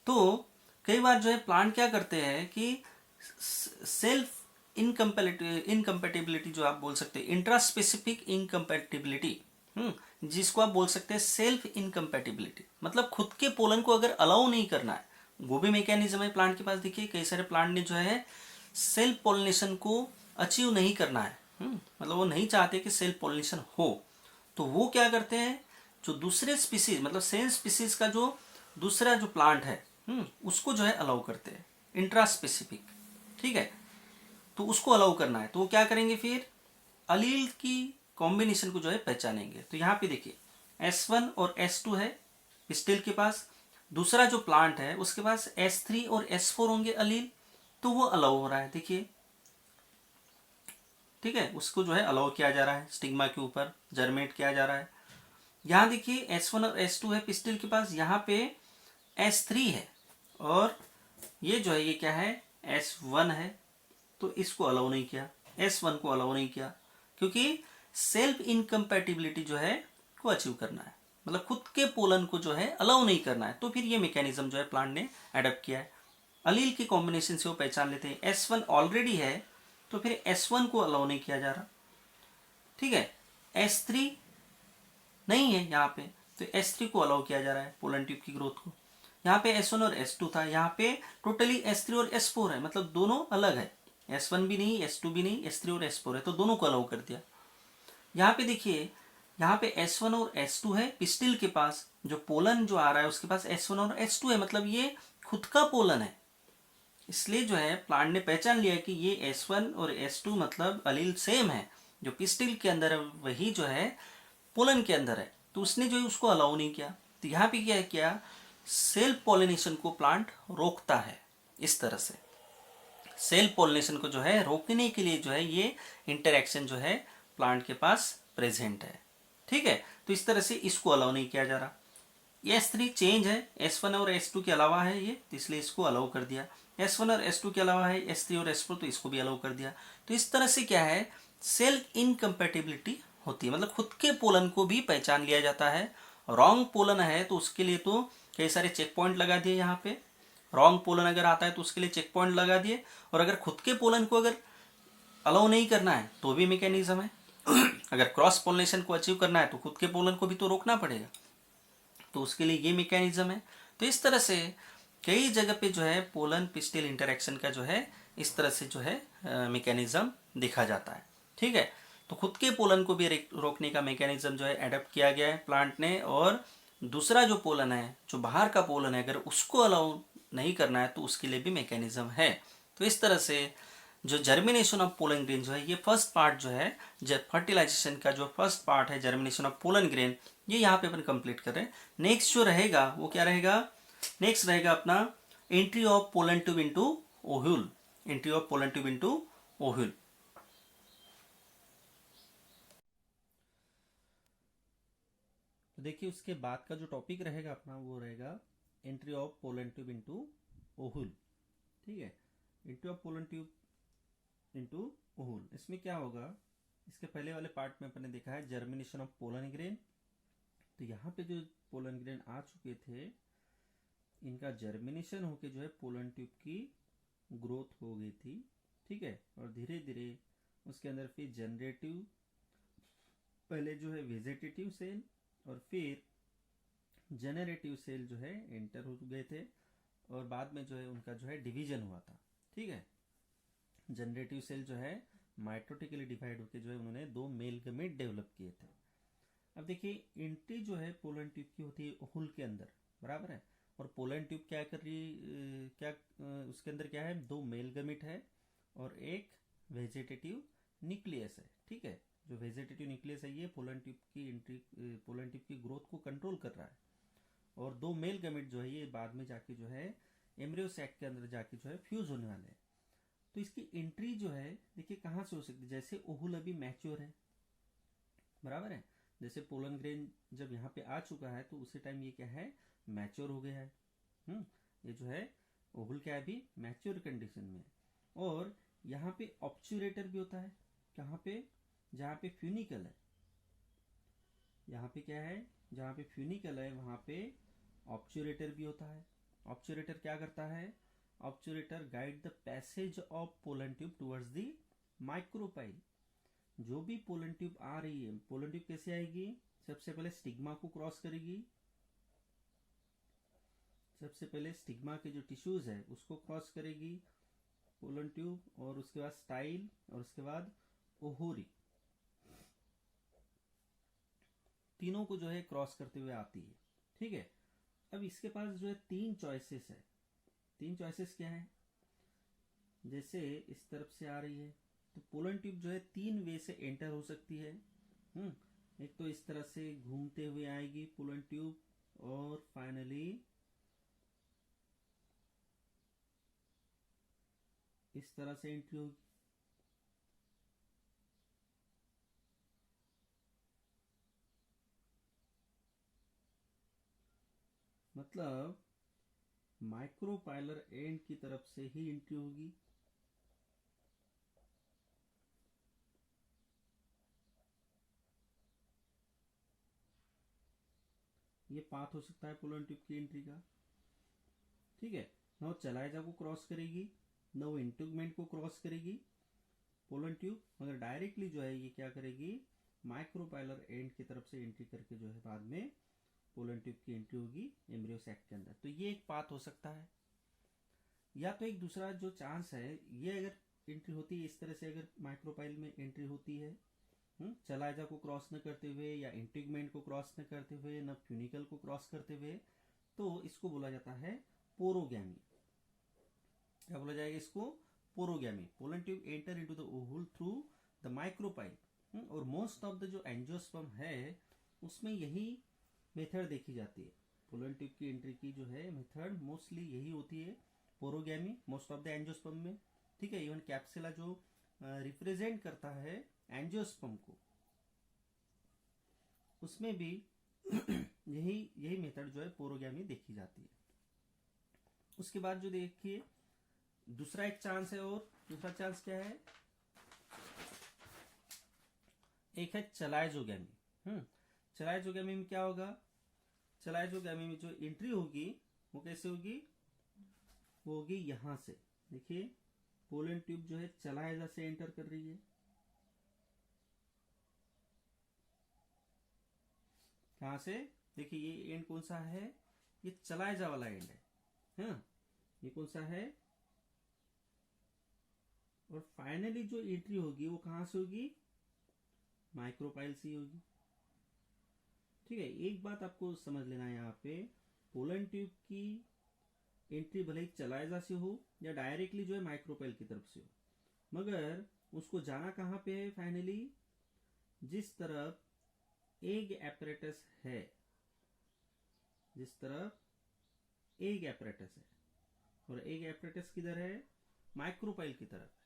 तो कई बार जो है प्लांट क्या करते हैं कि सेल्फ इनकम्पेटिबिलिटी जो आप बोल सकते हैं, इंट्रा स्पेसिफिक इनकम्पेटिबिलिटी, जिसको आप बोल सकते हैं सेल्फ इनकम्पेटिबिलिटी, मतलब खुद के पोलन को अगर अलाउ नहीं करना है। वो भी मैकेनिज्म है प्लांट के पास। देखिए कई सारे प्लांट ने जो है सेल्फ पोलिनेशन को अचीव नहीं करना है, मतलब वो नहीं चाहते कि सेल्फ पोलिनेशन हो, तो वो क्या करते हैं, जो दूसरे स्पीसीज मतलब सेम स्पीसीज का जो दूसरा जो प्लांट है उसको जो है अलाउ करते हैं, इंट्रा स्पेसिफिक। ठीक है, तो उसको अलाउ करना है तो वो क्या करेंगे, फिर अलील की कॉम्बिनेशन को जो है पहचानेंगे। तो यहाँ पे देखिए S1 और S2 है पिस्टिल के पास, दूसरा जो प्लांट है उसके पास S3 और S4 होंगे अलील, तो वो अलाउ हो रहा है। देखिए, ठीक है, उसको जो है अलाउ किया जा रहा है, स्टिग्मा के ऊपर जर्मेट किया जा रहा है। यहाँ देखिए S1 और S2 है पिस्टिल के पास, यहाँ पे S3 है, और ये जो है ये क्या है, S1 है, तो इसको अलाउ नहीं किया, S1 को अलाउ नहीं किया, क्योंकि सेल्फ इनकम्पैटिबिलिटी जो है को अचीव करना है, मतलब खुद के पोलन को जो है अलाउ नहीं करना है। तो फिर ये मैकेनिज्म जो है प्लांट ने एडप्ट किया है। अलील की कॉम्बिनेशन से वो पहचान लेते हैं S1 ऑलरेडी है तो फिर S1 को अलाउ नहीं किया जा रहा। ठीक है, S3 नहीं है यहाँ पे, तो S3 को अलाउ किया जा रहा है पोलन ट्यूब की ग्रोथ को। यहाँ पे S1 और S2 था, यहाँ पे टोटली S3 और S4 है, मतलब दोनों अलग है, S1 भी नहीं, S2 भी नहीं, S3 और S4 है, तो दोनों को अलाउ कर दिया। यहाँ पे देखिए, यहाँ पे S1 और S2 है, पिस्टिल के पास जो पोलन जो आ रहा है उसके पास S1 और S2 है, मतलब ये खुद का पोलन है। इसलिए जो है प्लांट ने पहचान लिया कि ये S1 और S2 मतलब अलील सेम है, जो पिस्टिल के अंदर है वही जो है पोलन के अंदर है, तो उसने जो है उसको अलाउ नहीं किया। तो यहाँ पे क्या किया, सेल्फ पॉलिनेशन को प्लांट रोकता है। इस तरह से सेल्फ पॉलिनेशन को जो है रोकने के लिए जो है ये इंटरेक्शन जो है प्लांट के पास प्रेजेंट है। ठीक है, तो इस तरह से इसको अलाउ नहीं किया जा रहा। S3 चेंज है, S1 और S2 के अलावा है ये, तो इसलिए इसको अलाउ कर दिया। S1 और S2 के अलावा है S3 और S4, तो इसको भी अलाउ कर दिया। तो इस तरह से क्या है, सेल्फ इनकम्पेटिबिलिटी होती है, मतलब खुद के पोलन को भी पहचान लिया जाता है। रॉन्ग पोलन है तो उसके लिए तो कई सारे चेक पॉइंट लगा दिए यहाँ पे, रॉन्ग पोलन अगर आता है तो उसके लिए चेक पॉइंट लगा दिए, और अगर खुद के पोलन को अगर अलाउ नहीं करना है तो भी मैकेनिज्म है। अगर क्रॉस पोलिनेशन को अचीव करना है तो खुद के पोलन को भी तो रोकना पड़ेगा, तो उसके लिए ये मैकेनिज्म है। तो इस तरह से कई जगह पे जो है पोलन पिस्टिल इंटरेक्शन का जो है इस तरह से जो है मैकेनिज्म देखा जाता है। ठीक है, तो खुद के पोलन को भी रोकने का मैकेनिज्म जो है एडप्ट किया गया है प्लांट ने, और दूसरा जो पोलन है, जो बाहर का पोलन है, अगर उसको अलाउ नहीं करना है तो उसके लिए भी मैकेनिज्म है। तो इस तरह से जो जर्मिनेशन ऑफ पोलन ग्रेन जो है, ये फर्स्ट पार्ट जो है फर्टिलाइजेशन का जो फर्स्ट पार्ट है जर्मिनेशन ऑफ पोलन ग्रेन, ये यहाँ पे अपन कंप्लीट कर रहे हैं। नेक्स्ट जो रहेगा वो क्या रहेगा, नेक्स्ट रहेगा अपना entry of pollen tube into ovule, entry of pollen tube into ovule. तो देखिए उसके बाद का जो टॉपिक रहेगा अपना वो रहेगा entry of pollen tube into ovule. ठीक है, entry of pollen tube into ovule, इसमें क्या होगा, इसके पहले वाले पार्ट में अपने देखा है जर्मिनेशन ऑफ पोलन ग्रेन। तो यहाँ पे जो पोलन ग्रेन आ चुके थे, इनका जर्मिनेशन होके जो है पोलन ट्यूब की ग्रोथ हो गई थी। ठीक है, और धीरे धीरे उसके अंदर फिर जनरेटिव, पहले जो है वेजिटेटिव सेल और फिर जनरेटिव सेल जो है एंटर हो गए थे, और बाद में जो है उनका जो है डिवीजन हुआ था। ठीक है, जनरेटिव सेल जो है माइटोटिकली डिवाइड होकर जो है उन्होंने दो मेल गमेट डेवलप किए थे। अब देखिए एंट्री जो है पोलन ट्यूब की होती है ओहुल के अंदर, बराबर है, और पोलन ट्यूब क्या कर रही, क्या उसके अंदर क्या है, दो मेल गमेट है और एक वेजिटेटिव न्यूक्लियस है। ठीक है, जो वेजिटेटिव न्यूक्लियस है ये पोलन ट्यूब की एंट्री, पोलन ट्यूब की ग्रोथ को कंट्रोल कर रहा है, और दो मेल गमेट जो है ये बाद में जाके जो है एम्ब्रियो सैक के अंदर जाके जो है फ्यूज होने वाले हैं। तो इसकी एंट्री जो है देखिए कहाँ से हो सकती है, जैसे ओहुल अभी मैच्योर है, बराबर है, जैसे पोलन ग्रेन जब यहाँ पे आ चुका है तो उसी टाइम ये क्या है, मैच्योर हो गया है। ये जो है ओहुल क्या है अभी मैच्योर कंडीशन में, और यहाँ पे ऑब्चुरेटर भी होता है, कहाँ पे, जहाँ पे फ्यूनिकल है, यहाँ पे क्या है, जहाँ पे फ्यूनिकल है वहाँ पे ऑब्चुरेटर भी होता है। ऑब्चुरेटर क्या करता है, obturator guide the passage of pollen tube towards the micropyle. जो भी पोलन ट्यूब आ रही है, पोलन ट्यूब कैसे आएगी, सबसे पहले स्टिग्मा को क्रॉस करेगी, सबसे पहले स्टिग्मा के जो टिश्यूज है उसको क्रॉस करेगी पोलन ट्यूब, और उसके बाद स्टाइल, और उसके बाद ओहोरी, तीनों को जो है क्रॉस करते हुए आती है। ठीक है, अब इसके पास जो है तीन चॉइसेस है। तीन चॉइसेस क्या है, जैसे इस तरफ से आ रही है तो पोलन ट्यूब जो है तीन वे से एंटर हो सकती है। एक तो इस तरह से घूमते हुए आएगी पोलन ट्यूब, और फाइनली इस तरह से एंट्री होगी। मतलब माइक्रोपाइलर एंड की तरफ से ही एंट्री होगी। ये पाथ हो सकता है पोलन ट्यूब की एंट्री का। ठीक है, ना चलाइजा को क्रॉस करेगी, ना वो इंटुगमेंट को क्रॉस करेगी पोलन ट्यूब, मगर डायरेक्टली जो है ये क्या करेगी, माइक्रोपाइलर एंड की तरफ से एंट्री करके जो है बाद में पोलन ट्यूब की एंट्री होगी एम्ब्रियो सैक के अंदर। तो ये एक पाथ हो सकता है। या तो एक दूसरा जो चांस है, ये अगर एंट्री होती है इस तरह से, अगर माइक्रोपाइल में एंट्री होती है चलाइजा को क्रॉस न करते हुए या इंटीगमेंट को क्रॉस न करते हुए न फ्यूनिकल को क्रॉस करते हुए, तो इसको बोला जाता है पोरोगैमी। क्या बोला जाएगा इसको? पोरोगैमी। Pollen tube enter into the Oval through the micropyle. और मोस्ट ऑफ द जो एंजियोस्पर्म है उसमें यही मेथड देखी जाती है। पोलन ट्यूब की एंट्री की जो है मेथड मोस्टली यही होती है, पोरोगैमी, मोस्ट ऑफ द एंजियोस्पर्म में। ठीक है, इवन कैप्सुला जो रिप्रेजेंट करता है एंजियोस्पर्म को, उसमें भी यही मेथड जो है पोरोगैमी देखी जाती है। उसके बाद जो देखिए दूसरा एक चांस है, और दूसरा चांस क्या है? एक है चलाइजोगैमी। चलाइजोगैमी में क्या होगा? चलाइजोगैमी में जो एंट्री होगी वो कैसे होगी? वो होगी यहां से। देखिए पोलन ट्यूब जो है चलाइजा से एंटर कर रही है। कहां से? देखिए ये एंड कौन सा है? ये चलाइजा वाला एंड है। हाँ, ये कौन सा है? और फाइनली जो एंट्री होगी वो कहां से होगी? माइक्रोपाइल से होगी। ठीक है, एक बात आपको समझ लेना है यहाँ पे, पोलन ट्यूब की एंट्री भले ही चलाइजा से हो या डायरेक्टली जो है माइक्रोपाइल की तरफ से हो, मगर उसको जाना कहां पे है फाइनली? जिस तरफ एग एपरेटस है, जिस तरफ एग एपरेटस है, और एग एपरेटस किधर है? माइक्रोपाइल की तरफ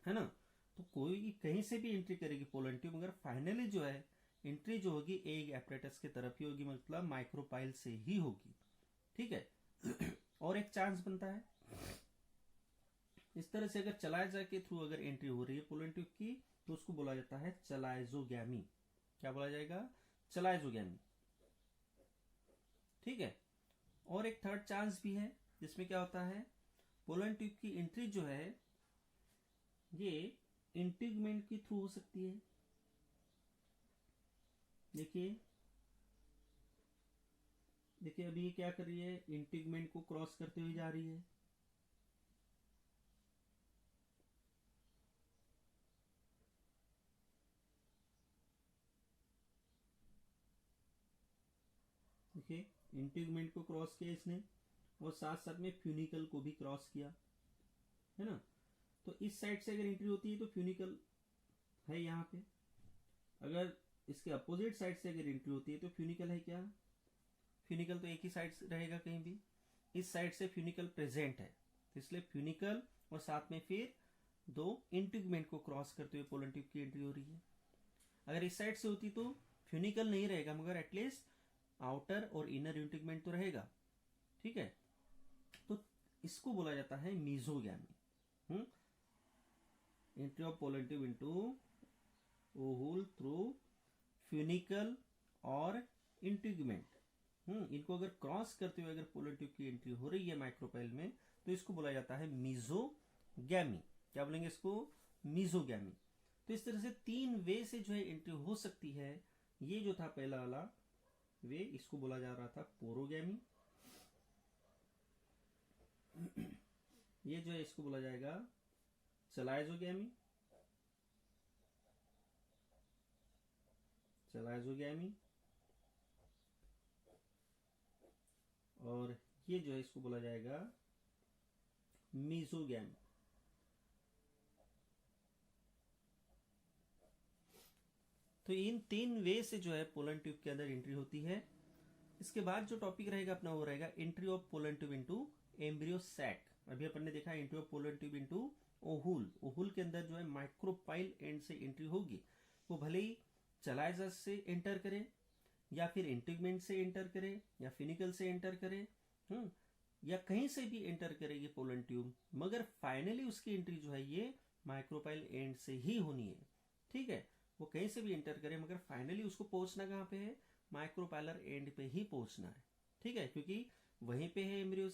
है ना। तो कोई कहीं से भी एंट्री करेगी पोलन ट्यूब, मगर फाइनली जो है एंट्री जो होगी एग एपरेटस की तरफ ही होगी, मतलब माइक्रोपाइल से ही होगी। ठीक है। और एक चांस बनता है इस तरह से, अगर चलाइजा के थ्रू अगर एंट्री हो रही है पोलन ट्यूब की, तो उसको बोला जाता है चलाइजोगैमी। क्या बोला जाएगा? चलाइजोगैमी। ठीक है। और एक थर्ड चांस भी है जिसमें क्या होता है, पोलन ट्यूब की एंट्री जो है ये इंटीगमेंट के थ्रू हो सकती है। देखिए देखिए अभी ये क्या कर रही है? इंटीगमेंट को क्रॉस करते हुए जा रही है। देखिए इंटीगमेंट को क्रॉस किया इसने, और साथ साथ में फ्यूनिकल को भी क्रॉस किया, है ना। तो इस साइड से अगर एंट्री होती है तो फ्यूनिकल है यहाँ पे, अगर इसके अपोजिट साइड से अगर एंट्री होती है तो फ्यूनिकल है क्या? फ्यूनिकल तो एक ही साइड से रहेगा कहीं भी, इस साइड से फ्यूनिकल प्रेजेंट है, तो इसलिए फ्यूनिकल और साथ में फिर दो इंटीगमेंट को क्रॉस करते हुए पोलन ट्यूब की एंट्री हो रही है। अगर इस साइड से होती तो फ्यूनिकल नहीं रहेगा, मगर एटलीस्ट आउटर और इनर इंटीगमेंट तो रहेगा। ठीक है, तो इसको बोला जाता है mesogamy. Entry of pollen tube into ovule through funicle और इंटीगमेंट। इनको अगर क्रॉस करते हुए अगर पोलन ट्यूब की एंट्री हो रही है माइक्रोपाइल में, तो इसको बोला जाता है मीजोगैमी। क्या बोलेंगे इसको? मीजोगैमी। तो इस तरह से तीन वे से जो है एंट्री हो सकती है। ये जो था पहला वाला वे, इसको बोला जा रहा था पोरोगैमी। ये जो है इसको बोला जाएगा चलाइजोगैमी। चलाइजोगैमी। और ये जो है इसको बोला जाएगा मीजोगैमी। तो इन तीन वे से जो है पोलन ट्यूब के अंदर एंट्री होती है। इसके बाद जो टॉपिक रहेगा अपना वो रहेगा entry of pollen tube into embryo sac. अभी अपन ने देखा entry of pollen tube into ovule. Ovule के अंदर जो है माइक्रोपाइल एंड से एंट्री होगी, वो भले ही चलाइजा से एंटर करे या फिर इंटीगमेंट से एंटर करे या फिनिकल से एंटर करे, या कहीं से भी एंटर करेगी पोलन ट्यूब, मगर फाइनली उसकी एंट्री जो है ये माइक्रोपाइल एंड से ही होनी है। ठीक है, वो कहीं से भी एंटर करे मगर फाइनली उसको पहुंचना कहां पे है? माइक्रोपाइलर एंड पे ही पहुंचना है। ठीक है, क्योंकि वहीं पे है एम्ब्रियो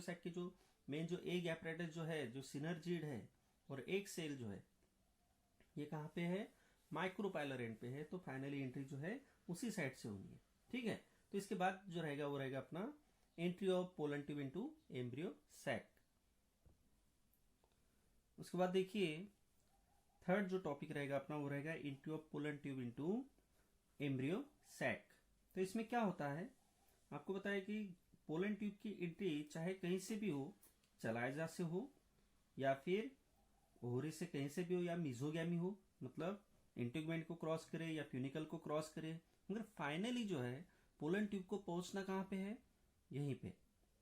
सैक की जो मेन जो एग एपरेटस जो है, जो सिनर्जिड है, और एक सेल जो है ये कहां पे है? माइक्रोपाइलर एंड पे है तो फाइनली एंट्री जो है उसी साइड से होनी है। ठीक है, तो इसके बाद जो रहेगा वो रहेगा अपना entry of pollen tube into embryo sac. उसके बाद देखिए थर्ड जो टॉपिक रहेगा अपना वो रहेगा entry of pollen tube into embryo sac. तो इसमें क्या होता है, आपको पता है कि पोलन ट्यूब की एंट्री चाहे कहीं से भी हो, चलाइजा से हो या फिर ओवरी से कहीं से भी हो या मिजोगैमी हो, मतलब इंटीग्मेंट को क्रॉस करे या फ्यूनिकल को क्रॉस करे, मगर फाइनली जो है पोलन ट्यूब को पहुंचना कहां पे है, यहीं पे।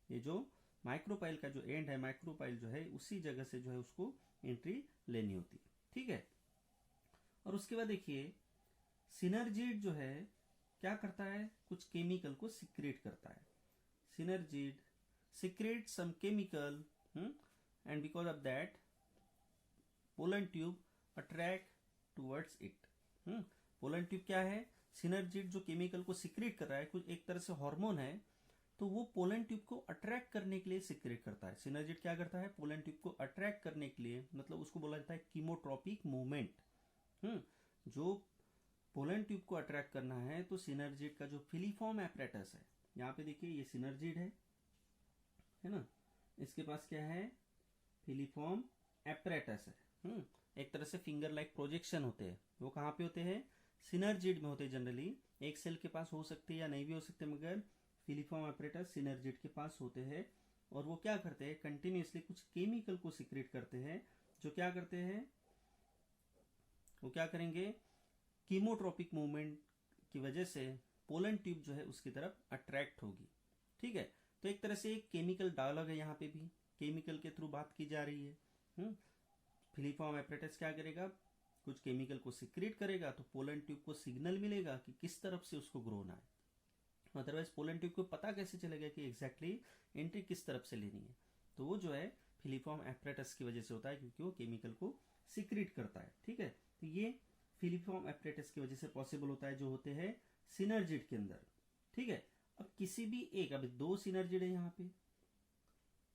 ये जो माइक्रोपाइल का जो एंड है, माइक्रोपाइल जो है उसी जगह से जो है उसको एंट्री लेनी होती है। ठीक है, और उसके बाद देखिए सिनर्जिड जो है क्या करता है, कुछ केमिकल को सिक्रेट करता है। Synergid secrete some chemical and because of that pollen tube attract towards it. Pollen tube क्या है, सिनर्जिड जो केमिकल को सिक्रेट कर रहा है, कुछ एक तरह से हार्मोन है, तो वो पोलन ट्यूब को अट्रैक्ट करने के लिए सिक्रेट करता है। सिनर्जिड क्या करता है, पोलन ट्यूब को अट्रैक्ट करने के लिए, मतलब उसको बोला जाता है कीमोट्रोपिक मूवमेंट। जो पोलन ट्यूब को अट्रैक्ट करना है तो सिनर्जिड का जो फिलीफॉर्म एपरेटस है, यहाँ पे देखिए ये सिनर्जिड है ना, इसके पास क्या है, फिलीफॉर्म एपरेटस है। एक तरह से फिंगर लाइक प्रोजेक्शन होते हैं, वो कहाँ पे होते हैं, सिनर्जिड में होते हैं। जनरली एक सेल के पास हो सकते हैं या नहीं भी हो सकते, मगर फिलीफॉर्म एपरेटस सिनर्जिड के पास होते हैं। और वो क्या करते हैं, कंटिन्यूसली कुछ केमिकल को सिक्रेट करते हैं, जो क्या करते हैं, वो क्या करेंगे, कीमोट्रोपिक मूवमेंट की वजह से पोलन ट्यूब जो है उसकी तरफ अट्रैक्ट होगी। ठीक है, तो एक तरह से एक केमिकल डायलॉग है, यहाँ पे भी केमिकल के थ्रू बात की जा रही है। फिलीफॉर्म एपरेटस क्या करेगा, कुछ केमिकल को सिक्रेट करेगा, तो पोलन ट्यूब को सिग्नल मिलेगा कि किस तरफ से उसको ग्रो होना है। अदरवाइज पोलन ट्यूब को पता कैसे चलेगा कि एग्जैक्टली एंट्री किस तरफ से लेनी है, तो वो जो है फिलीफॉर्म एपरेटस की वजह से होता है, क्योंकि वो केमिकल को सिक्रेट करता है। ठीक है, तो ये फिलीफॉर्म एपरेटस की वजह से पॉसिबल होता है, जो होते हैं सिनर्जिड के अंदर। ठीक है, अब किसी भी एक, अब दो सिनर्जिड है यहाँ पे,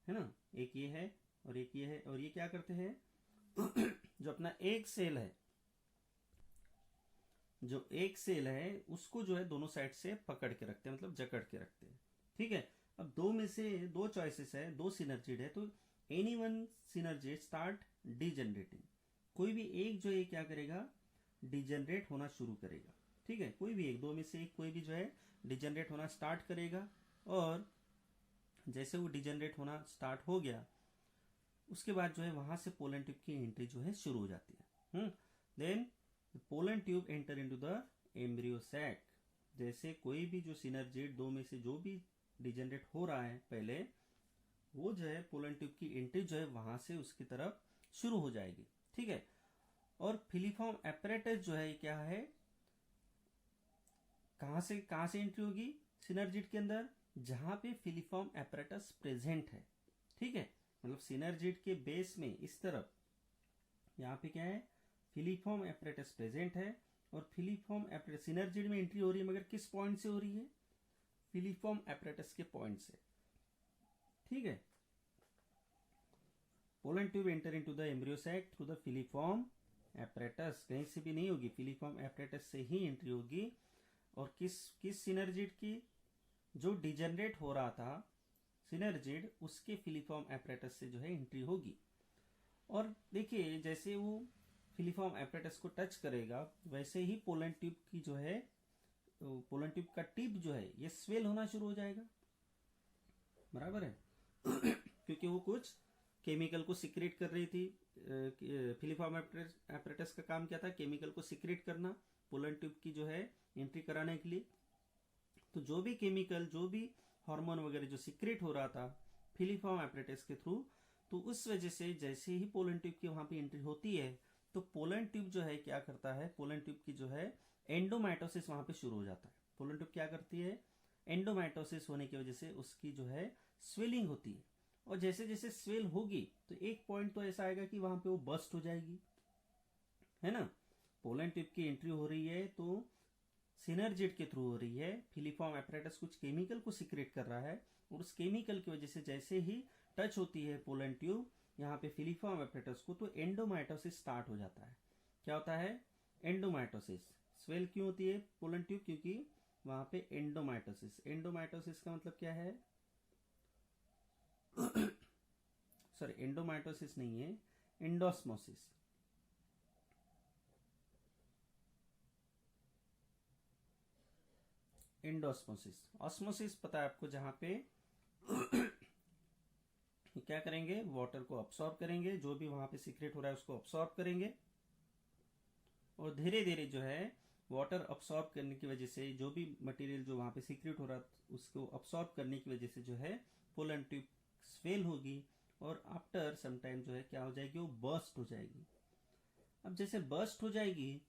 है ना, एक ये है और एक ये है, और ये क्या करते हैं जो अपना एक सेल है, जो एक सेल है उसको जो है दोनों साइड से पकड़ के रखते हैं, मतलब जकड़ के रखते हैं। ठीक है, अब दो में से दो चॉइसेस है, दो सिनर्जिड है, तो एनी वन सिनर्जिड स्टार्ट डिजेनरेटिंग। कोई भी एक जो है क्या करेगा, डिजेनरेट होना शुरू करेगा। ठीक है, कोई भी एक, दो में से एक कोई भी जो है डिजेनरेट होना स्टार्ट करेगा, और जैसे वो डिजेनरेट होना स्टार्ट हो गया उसके बाद जो है वहां से पोलन ट्यूब की एंट्री जो है शुरू हो जाती है। Then pollen tube enter into the embryo sac. जैसे कोई भी जो सिनर्जिड दो में से जो भी डिजेनरेट हो रहा है पहले, वो जो है पोलन ट्यूब की एंट्री जो है वहां से उसकी तरफ शुरू हो जाएगी। ठीक है, और फिलीफॉर्म एपरेटस जो है क्या है, कहां से एंट्री होगी, सिनर्जिड के अंदर जहां पे फिलीफॉर्म एपरेटस प्रेजेंट है। ठीक है, मतलब सिनर्जिड के बेस में इस तरफ यहाँ पे क्या है, फिलीफॉर्म एपरेटस प्रेजेंट है, और फिलीफॉर्म एपरेटस सिनर्जिड में एंट्री हो रही है, मगर किस पॉइंट से हो रही है, फिलीफॉर्म एपरेटस के पॉइंट से। ठीक है, pollen tube enter into the embryo sac through the filiform apparatus, कहीं से भी नहीं होगी, फिलीफॉर्म एपरेटस से ही एंट्री होगी। और किस सिनर्जिड की, जो डिजेनरेट हो रहा था सिनर्जिड, उसके फिलीफॉर्म एपरेटस से जो है एंट्री होगी। और देखिए जैसे वो फिलीफॉर्म एपरेटस को टच करेगा, वैसे ही पोलन ट्यूब की जो है, पोलन ट्यूब का टिप जो है ये स्वेल होना शुरू हो जाएगा। बराबर है क्योंकि वो कुछ केमिकल को सिक्रेट कर रही थी। फिलीफॉर्म एपरेटस का काम क्या था, केमिकल को सिक्रेट करना पोलन ट्यूब की जो है एंट्री कराने के लिए। तो जो भी केमिकल, जो भी हार्मोन वगैरह जो सिक्रेट हो रहा था फिलीफॉर्म एपरेटस के थ्रू, तो उस वजह से जैसे ही पोलन ट्यूब की वहां पे एंट्री होती है, तो पोलन ट्यूब जो है क्या करता है, पोलन ट्यूब की जो है एंडोमाइटोसिस वहां पे शुरू हो जाता है। पोलन ट्यूब क्या करती है, एंडोमाइटोसिस होने की वजह से उसकी जो है स्वेलिंग होती है, और जैसे जैसे स्वेल होगी तो एक पॉइंट तो ऐसा आएगा कि वहां पे वो बस्ट हो जाएगी, है ना। पोलन ट्यूब की एंट्री हो रही है तो सिनर्जिड के थ्रू हो रही है, फिलीफॉर्म एपरेटस कुछ केमिकल को सिक्रेट कर रहा है, और उस केमिकल की वजह से जैसे ही टच होती है पोलन ट्यूब यहाँ पे फिलीफॉर्म एपरेटस को, तो एंडोमाइटोसिस स्टार्ट हो जाता है। क्या होता है, एंडोमाइटोसिस। स्वेल क्यों होती है पोलन ट्यूब? क्योंकि वहां पे एंडोमाइटोसिस। एंडोमाइटोसिस का मतलब क्या है? सॉरी, एंडोमाइटोसिस नहीं है, एंडोस्मोसिस। एंडोस्मोसिस। ऑस्मोसिस पता है आपको, जहां पे क्या करेंगे, वाटर को अब्सॉर्ब करेंगे, जो भी वहां पे सीक्रेट हो रहा है उसको अब्सॉर्ब करेंगे, और धीरे धीरे जो है वाटर अब्सॉर्ब करने की वजह से जो भी मटेरियल जो वहां पे सीक्रेट हो रहा उसको अब्सॉर्ब करने की वजह से जो है पोलन ट्यूब स्वेल होगी, और आफ्टर सम टाइम जो है क्या हो जाएगी, वो बर्स्ट हो जाएगी। अब जैसे बर्स्ट हो जाएगी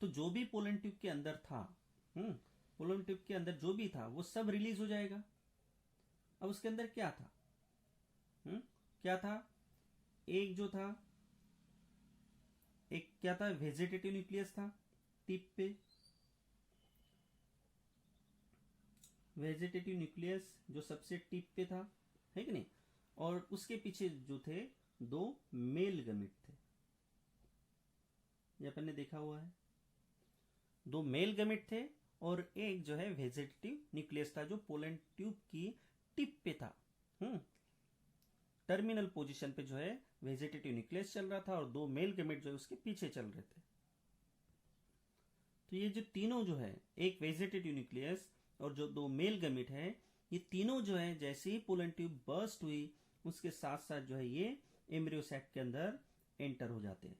तो जो भी पोलन ट्यूब के अंदर था, पोलन ट्यूब के अंदर जो भी था वो सब रिलीज हो जाएगा। अब उसके अंदर क्या था? क्या था? एक जो था, एक क्या था, वेजिटेटिव न्यूक्लियस था टिप पे, वेजिटेटिव न्यूक्लियस जो सबसे टिप पे था, है कि नहीं? और उसके पीछे जो थे दो मेल गमिट थे, ये अपन ने देखा हुआ है। दो मेल गमिट थे और एक जो है वेजिटेटिव न्यूक्लियस था जो पोलन ट्यूब की टिप पे था। टर्मिनल पोजीशन पे जो है वेजिटेटिव न्यूक्लियस चल रहा था और दो मेल गमिट जो है उसके पीछे चल रहे थे। तो ये जो तीनों जो है, एक वेजिटेटिव न्यूक्लियस और जो दो मेल गमिट है, ये तीनों जो है जैसे ही पोलन ट्यूब बर्स्ट हुई उसके साथ साथ जो है ये एम्ब्रियो सैक के अंदर एंटर हो जाते हैं।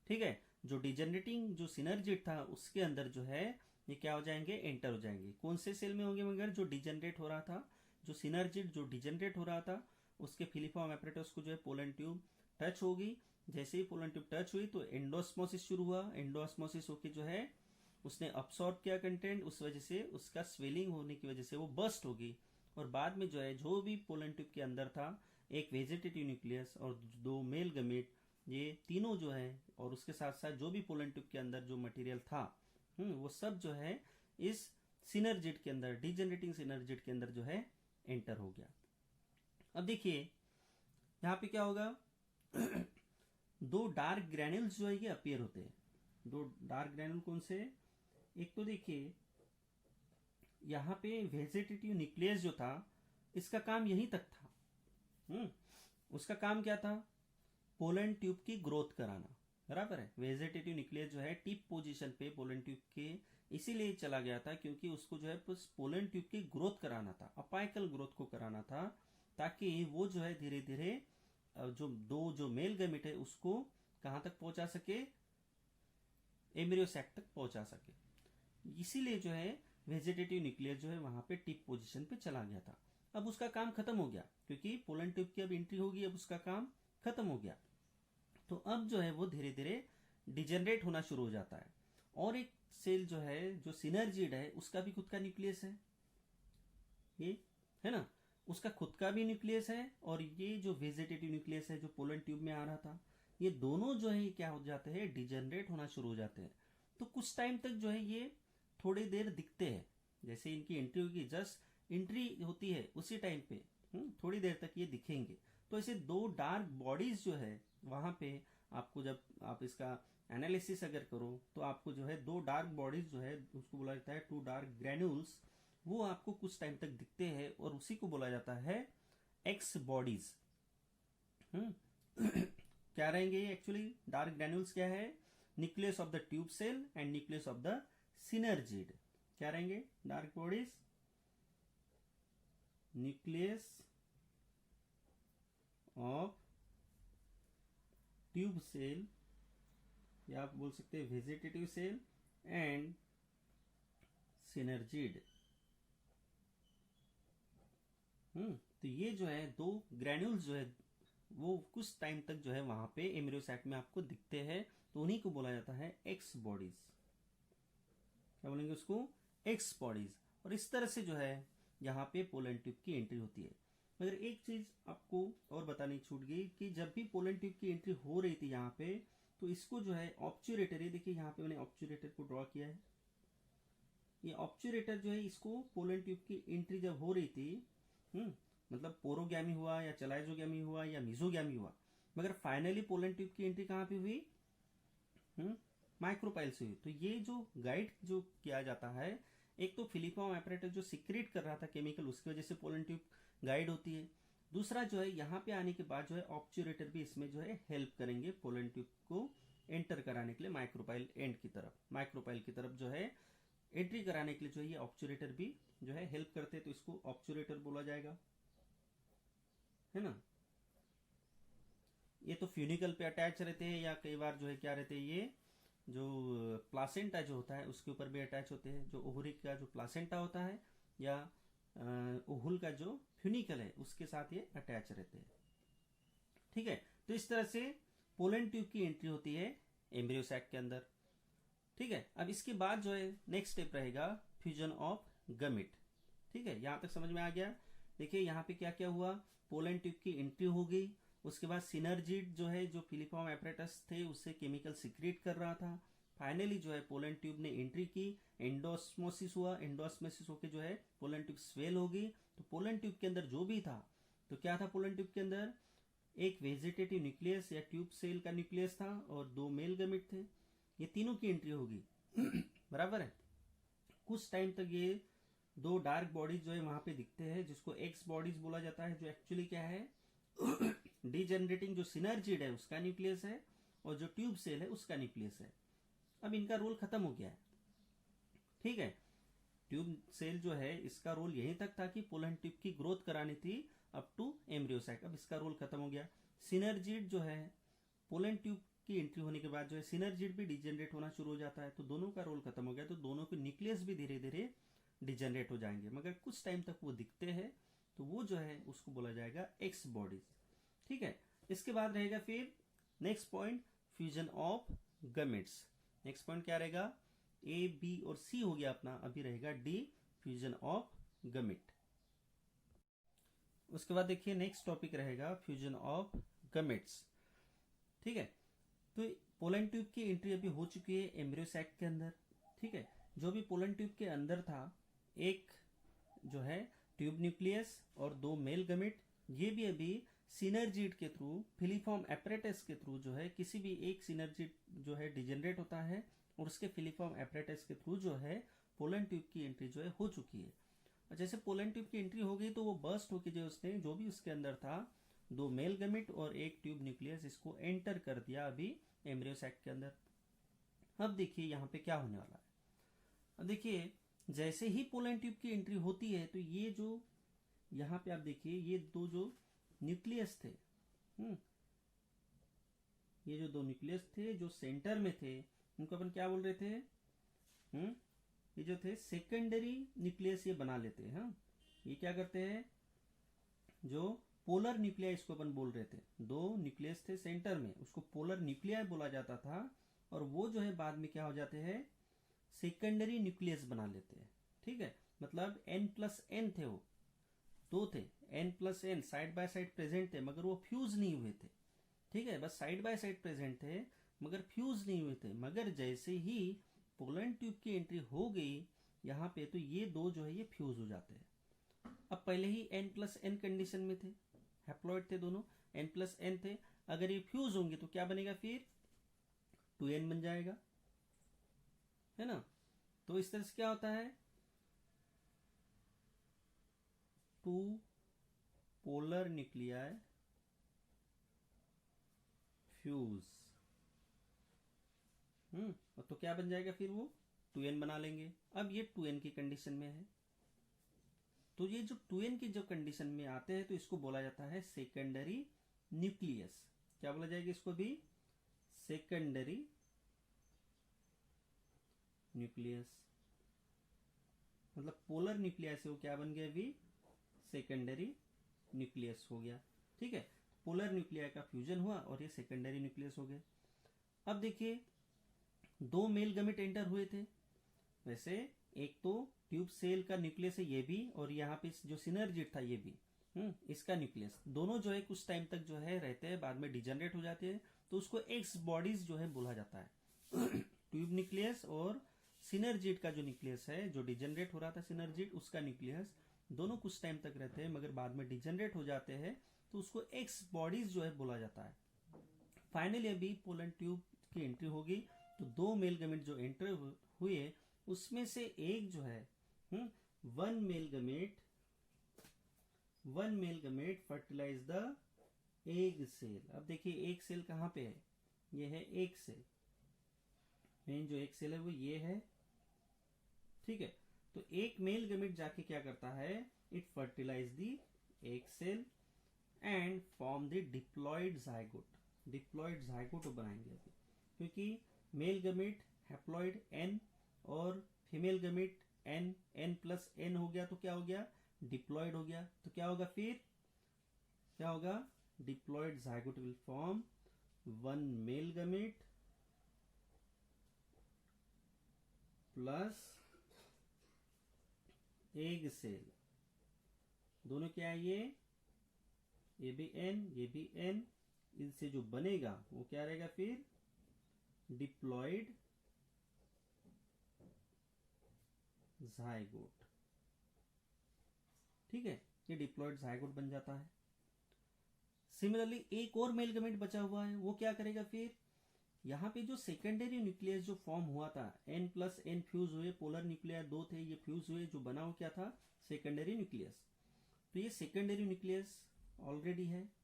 ठीक है, जो डिजेनरेटिंग जो सिनर्जिड था उसके अंदर जो है ये क्या हो जाएंगे, एंटर हो जाएंगे। कौन से सेल में होंगे? मगर जो डिजेनरेट हो रहा था, जो सिनर्जिड जो डिजेनरेट हो रहा था उसके फिलिफॉर्म एपरेटस को जो है पोलन ट्यूब टच होगी। जैसे ही पोलन ट्यूब टच हुई तो एंडोस्मोसिस शुरू हुआ। एंडोस्मोसिस होके जो है उसने अब्सॉर्ब किया कंटेंट, उस वजह से उसका स्वेलिंग होने की वजह से वो बर्स्ट होगी। और बाद में जो है जो भी पोलन ट्यूब के अंदर था, एक वेजिटेटिव न्यूक्लियस और दो मेल गमेट, ये तीनों जो है, और उसके साथ साथ जो भी पोलन ट्यूब के अंदर जो मटेरियल था, वो सब जो है इस सिनर्जिड के अंदर, डिजेनरेटिंग सिनर्जिड के अंदर जो है एंटर हो गया। अब देखिए यहां पे क्या होगा, दो डार्क ग्रैन्यूल्स जो है ये अपीयर होते हैं। दो डार्क ग्रैन्यूल कौन से? एक तो देखिए यहां पे वेजिटेटिव न्यूक्लियस जो था इसका काम यहीं तक था। उसका काम क्या था? पोलन ट्यूब की ग्रोथ कराना, बराबर है। वेजिटेटिव न्यूक्लियस जो है टिप पोजीशन पे पोलन ट्यूब के इसीलिए चला गया था क्योंकि उसको जो है पोलन ट्यूब की ग्रोथ कराना था, अपाइकल ग्रोथ को कराना था, ताकि वो जो है धीरे धीरे जो दो जो मेल गैमेट है उसको कहां तक पहुंचा सके, एम्ब्रियो सैक तक पहुंचा सके। इसीलिए जो है वेजिटेटिव न्यूक्लियस जो है वहां पे टिप पोजीशन पे चला गया था। अब उसका काम खत्म हो गया क्योंकि पोलन ट्यूब की अब एंट्री होगी, अब उसका काम खत्म हो गया। तो अब जो है वो धीरे धीरे डिजेनरेट होना शुरू हो जाता है। और एक सेल जो है जो सिनर्जिड है उसका भी खुद का न्यूक्लियस है, ये है ना, उसका खुद का भी न्यूक्लियस है, और ये जो वेजिटेटिव न्यूक्लियस है जो पोलन ट्यूब में आ रहा था, ये दोनों जो है क्या हो जाते हैं, डिजेनरेट होना शुरू हो जाते हैं। तो कुछ टाइम तक जो है ये थोड़ी देर दिखते हैं, जैसे इनकी एंट्री होगी, जस्ट एंट्री होती है उसी टाइम पे थोड़ी देर तक ये दिखेंगे। तो ऐसे दो डार्क बॉडीज जो है वहां पे आपको, जब आप इसका एनालिसिस अगर करो तो आपको जो है दो डार्क बॉडीज जो है उसको बोला जाता है टू डार्क ग्रैन्यूल्स, वो आपको कुछ टाइम तक दिखते हैं और उसी को बोला जाता है एक्स बॉडीज। क्या रहेंगे ये एक्चुअली? डार्क ग्रैन्यूल्स क्या है? Nucleus of the tube cell and nucleus of the synergid. क्या रहेंगे dark bodies? Nucleus of tube cell, या आप बोल सकते हैं वेजिटेटिव सेल एंड सिनर्जिड। तो ये जो है दो ग्रैन्यूल्स जो है वो कुछ टाइम तक जो है वहां पे एम्ब्रियो सैक में आपको दिखते हैं, तो उन्हीं को बोला जाता है एक्स बॉडीज। क्या बोलेंगे उसको? X bodies. और इस तरह से जो है यहाँ पे पोलन ट्यूब की एंट्री होती है। मगर एक चीज आपको और बतानी छूट गई कि जब भी पोलन ट्यूब की एंट्री हो रही थी यहाँ पे, तो इसको जो है ऑब्चुरेटर, ये देखिए यहाँ पे मैंने ऑब्चुरेटर को ड्रॉ किया है, ये ऑब्चुरेटर जो है इसको पोलन ट्यूब की एंट्री जब हो रही थी, मतलब पोरोगैमी हुआ या चलाइजोगैमी हुआ या मिजोगैमी हुआ, मगर फाइनली पोलन ट्यूब की एंट्री कहां पे हुई? माइक्रोपाइल से हुई। तो ये जो गाइड जो किया जाता है, एक तो फिलिफॉर्म एपरेटस जो सिक्रेट कर रहा था केमिकल, उसकी वजह से पोलन ट्यूब गाइड होती है। दूसरा जो है यहाँ पे आने के बाद जो है ऑब्चुरेटर भी इसमें जो है हेल्प करेंगे पोलन ट्यूब को एंटर कराने के लिए माइक्रोपाइल एंड की तरफ, माइक्रोपाइल की तरफ जो है एंट्री कराने के लिए जो है ये ऑब्चुरेटर भी जो है हेल्प करते हैं, तो इसको ऑब्चुरेटर बोला जाएगा, है ना। ये तो फ्यूनिकल पे अटैच रहते हैं, या कई बार जो है क्या रहते हैं, ये जो प्लासेंटा जो होता है उसके ऊपर भी अटैच होते हैं। जो ओवरी का जो प्लासेंटा होता है या ओहुल का जो फ्यूनिकल है उसके साथ ये अटैच रहते हैं, ठीक है। तो इस तरह से पोलन ट्यूब की एंट्री होती है एम्ब्रियो सैक के अंदर, ठीक है। अब इसके बाद जो है नेक्स्ट स्टेप रहेगा फ्यूजन ऑफ गमिट, ठीक है। यहां तक समझ में आ गया। देखिए यहाँ पे क्या क्या हुआ, पोलन ट्यूब की एंट्री हो गई, उसके बाद सिनर्जिड जो है जो फिलिफॉर्म एपरेटस थे उससे केमिकल सिक्रेट कर रहा था। फाइनली जो है पोलन ट्यूब ने एंट्री की, एंडोस्मोसिस हुआ, एंडोस्मोसिस होकर जो है पोलन ट्यूब स्वेल हो गई। तो पोलन ट्यूब के अंदर जो भी था, तो क्या था पोलन ट्यूब के अंदर, एक वेजिटेटिव न्यूक्लियस या ट्यूब सेल का न्यूक्लियस था और 2 मेल गमिट थे। ये तीनों की एंट्री होगी बराबर है। कुछ टाइम तक ये 2 डार्क बॉडीज जो है वहां पे दिखते हैं, जिसको एक्स बॉडीज बोला जाता है, जो एक्चुअली क्या है डिजेनरेटिंग जो सिनर्जिड है उसका न्यूक्लियस है और जो ट्यूब सेल है उसका न्यूक्लियस है। अब इनका रोल खत्म हो गया है, ठीक है। ट्यूब सेल जो है इसका रोल यहीं तक था कि पोलन ट्यूब की ग्रोथ करानी थी अप टू एम्ब्रियो सैक, अब इसका रोल खत्म हो गया। सिनर्जिड जो है पोलन ट्यूब की एंट्री होने के बाद जो है सिनर्जिड भी डिजेनरेट होना शुरू हो जाता है, तो दोनों का रोल खत्म हो गया, तो दोनों के न्यूक्लियस भी धीरे धीरे डिजेनरेट हो जाएंगे, मगर कुछ टाइम तक वो दिखते हैं, तो वो जो है उसको बोला जाएगा एक्स बॉडीज, ठीक है। इसके बाद रहेगा फिर next point fusion of gametes. Next point क्या रहेगा, ए बी और सी हो गया अपना, अभी रहेगा डी फ्यूजन ऑफ गमिट। उसके बाद देखिए नेक्स्ट टॉपिक रहेगा फ्यूजन ऑफ गमिट्स, ठीक है। तो पोलन ट्यूब की एंट्री अभी हो चुकी है एम्ब्रियो सैक के अंदर, ठीक है। जो भी पोलन ट्यूब के अंदर था, एक जो है ट्यूब न्यूक्लियस और 2 मेल गमिट, ये भी अभी सिनर्जिड के थ्रू, फिलिफॉर्म एपरेटस के थ्रू जो है किसी भी एक सिनर्जिड जो है डिजेनरेट होता है और उसके फिलिफॉर्म एपरेटस के थ्रू जो है पोलन ट्यूब की एंट्री जो है हो चुकी है। और जैसे पोलन ट्यूब की एंट्री हो गई तो वो बर्स्ट होकर जो उसने जो भी उसके अंदर था 2 मेल गमिट और एक ट्यूब न्यूक्लियस, इसको एंटर कर दिया अभी एम्ब्रियो सैक के अंदर। अब देखिए यहाँ पे क्या होने वाला है। अब देखिए जैसे ही पोलन ट्यूब की एंट्री होती है तो ये जो यहाँ पे आप देखिए ये 2 जो न्यूक्लियस थे, ये जो 2 न्यूक्लियस थे जो सेंटर में थे, उनको अपन क्या बोल रहे थे, ये जो थे सेकेंडरी न्यूक्लियस ये बना लेते हैं। हाँ, ये क्या करते हैं, जो पोलर न्यूक्लियाई इसको अपन बोल रहे थे, 2 न्यूक्लियस थे सेंटर में, उसको पोलर न्यूक्लियाई बोला जाता था, और वो जो है बाद में क्या हो जाते हैं, सेकेंडरी न्यूक्लियस बना लेते हैं, ठीक है। मतलब N+N थे, वो 2 थे, N+N side by side present थे, मगर वो फ्यूज नहीं हुए थे, ठीक है। बस साइड बाय साइड प्रेजेंट थे मगर फ्यूज नहीं हुए थे। मगर जैसे ही पोलन ट्यूब की एंट्री हो गई यहाँ पे, तो ये 2 जो है ये फ्यूज हो जाते हैं। अब पहले ही N+N कंडीशन में थे, हैप्लॉइड थे दोनों, N+N थे, अगर ये फ्यूज होंगे तो क्या बनेगा, फिर 2N बन जाएगा, है ना। तो इस तरह से क्या होता है, 2 पोलर न्यूक्लियाई फ्यूज, तो क्या बन जाएगा, फिर वो 2N बना लेंगे। अब ये 2N की कंडीशन में है, तो ये जो 2N की जो कंडीशन में आते हैं तो इसको बोला जाता है सेकेंडरी न्यूक्लियस। क्या बोला जाएगा इसको भी, सेकेंडरी न्यूक्लियस। मतलब पोलर न्यूक्लियस से वो क्या बन गया, अभी सेकेंडरी न्यूक्लियस हो गया, ठीक है। पोलर न्यूक्लियाई का फ्यूजन हुआ और ये सेकेंडरी न्यूक्लियस हो गए। अब देखिए 2 मेल गमिट एंटर हुए थे, वैसे एक तो ट्यूब सेल का न्यूक्लियस है ये भी, और यहाँ पे जो सिनर्जिड था ये भी, इसका न्यूक्लियस, दोनों जो है कुछ टाइम तक जो है रहते हैं, बाद में डिजेनरेट हो जाते हैं, तो उसको एक्स बॉडीज जो है बोला जाता है। ट्यूब न्यूक्लियस और सिनर्जिड का जो न्यूक्लियस है, जो डिजेनरेट हो रहा था सिनर्जिड, उसका न्यूक्लियस, दोनों कुछ टाइम तक रहते हैं मगर बाद में डिजेनरेट हो जाते हैं, तो उसको एक्स बॉडीज जो है बोला जाता है। फाइनली अभी पोलन ट्यूब की एंट्री होगी तो 2 मेल गमेट जो एंटर हुए उसमें से एक जो है one male gamete fertilise the egg cell. अब देखिए एक सेल कहाँ पे है, ये है एक सेल, मेन जो एक सेल है वो ये है, ठीक है। तो एक मेल गमेट जाके क्या करता है, it fertilise the egg cell and form the diploid zygote. Diploid zygote बनाएंगे अभी, क्योंकि मेल गमेट हैप्लॉयड n और female gamete n plus n हो गया, तो क्या हो गया, डिप्लॉयड हो गया। तो क्या होगा फिर, क्या होगा, diploid zygote will form one male gamete plus egg cell, दोनों क्या है, ये भी n, ये भी n, इनसे जो बनेगा वो क्या रहेगा फिर, डिप्लॉयड जाइगोट, ठीक है। ये डिप्लॉयड जाइगोट बन जाता है। सिमिलरली एक और मेल गमेट बचा हुआ है, वो क्या करेगा फिर, यहां पे जो सेकेंडरी न्यूक्लियस जो फॉर्म हुआ था, n प्लस n फ्यूज हुए, पोलर न्यूक्लियर दो थे, ये फ्यूज हुए, जो बना वो क्या था, सेकेंडरी न्यूक्लियस। तो ये सेकेंडरी न्यूक्लियस ऑलरेडी है।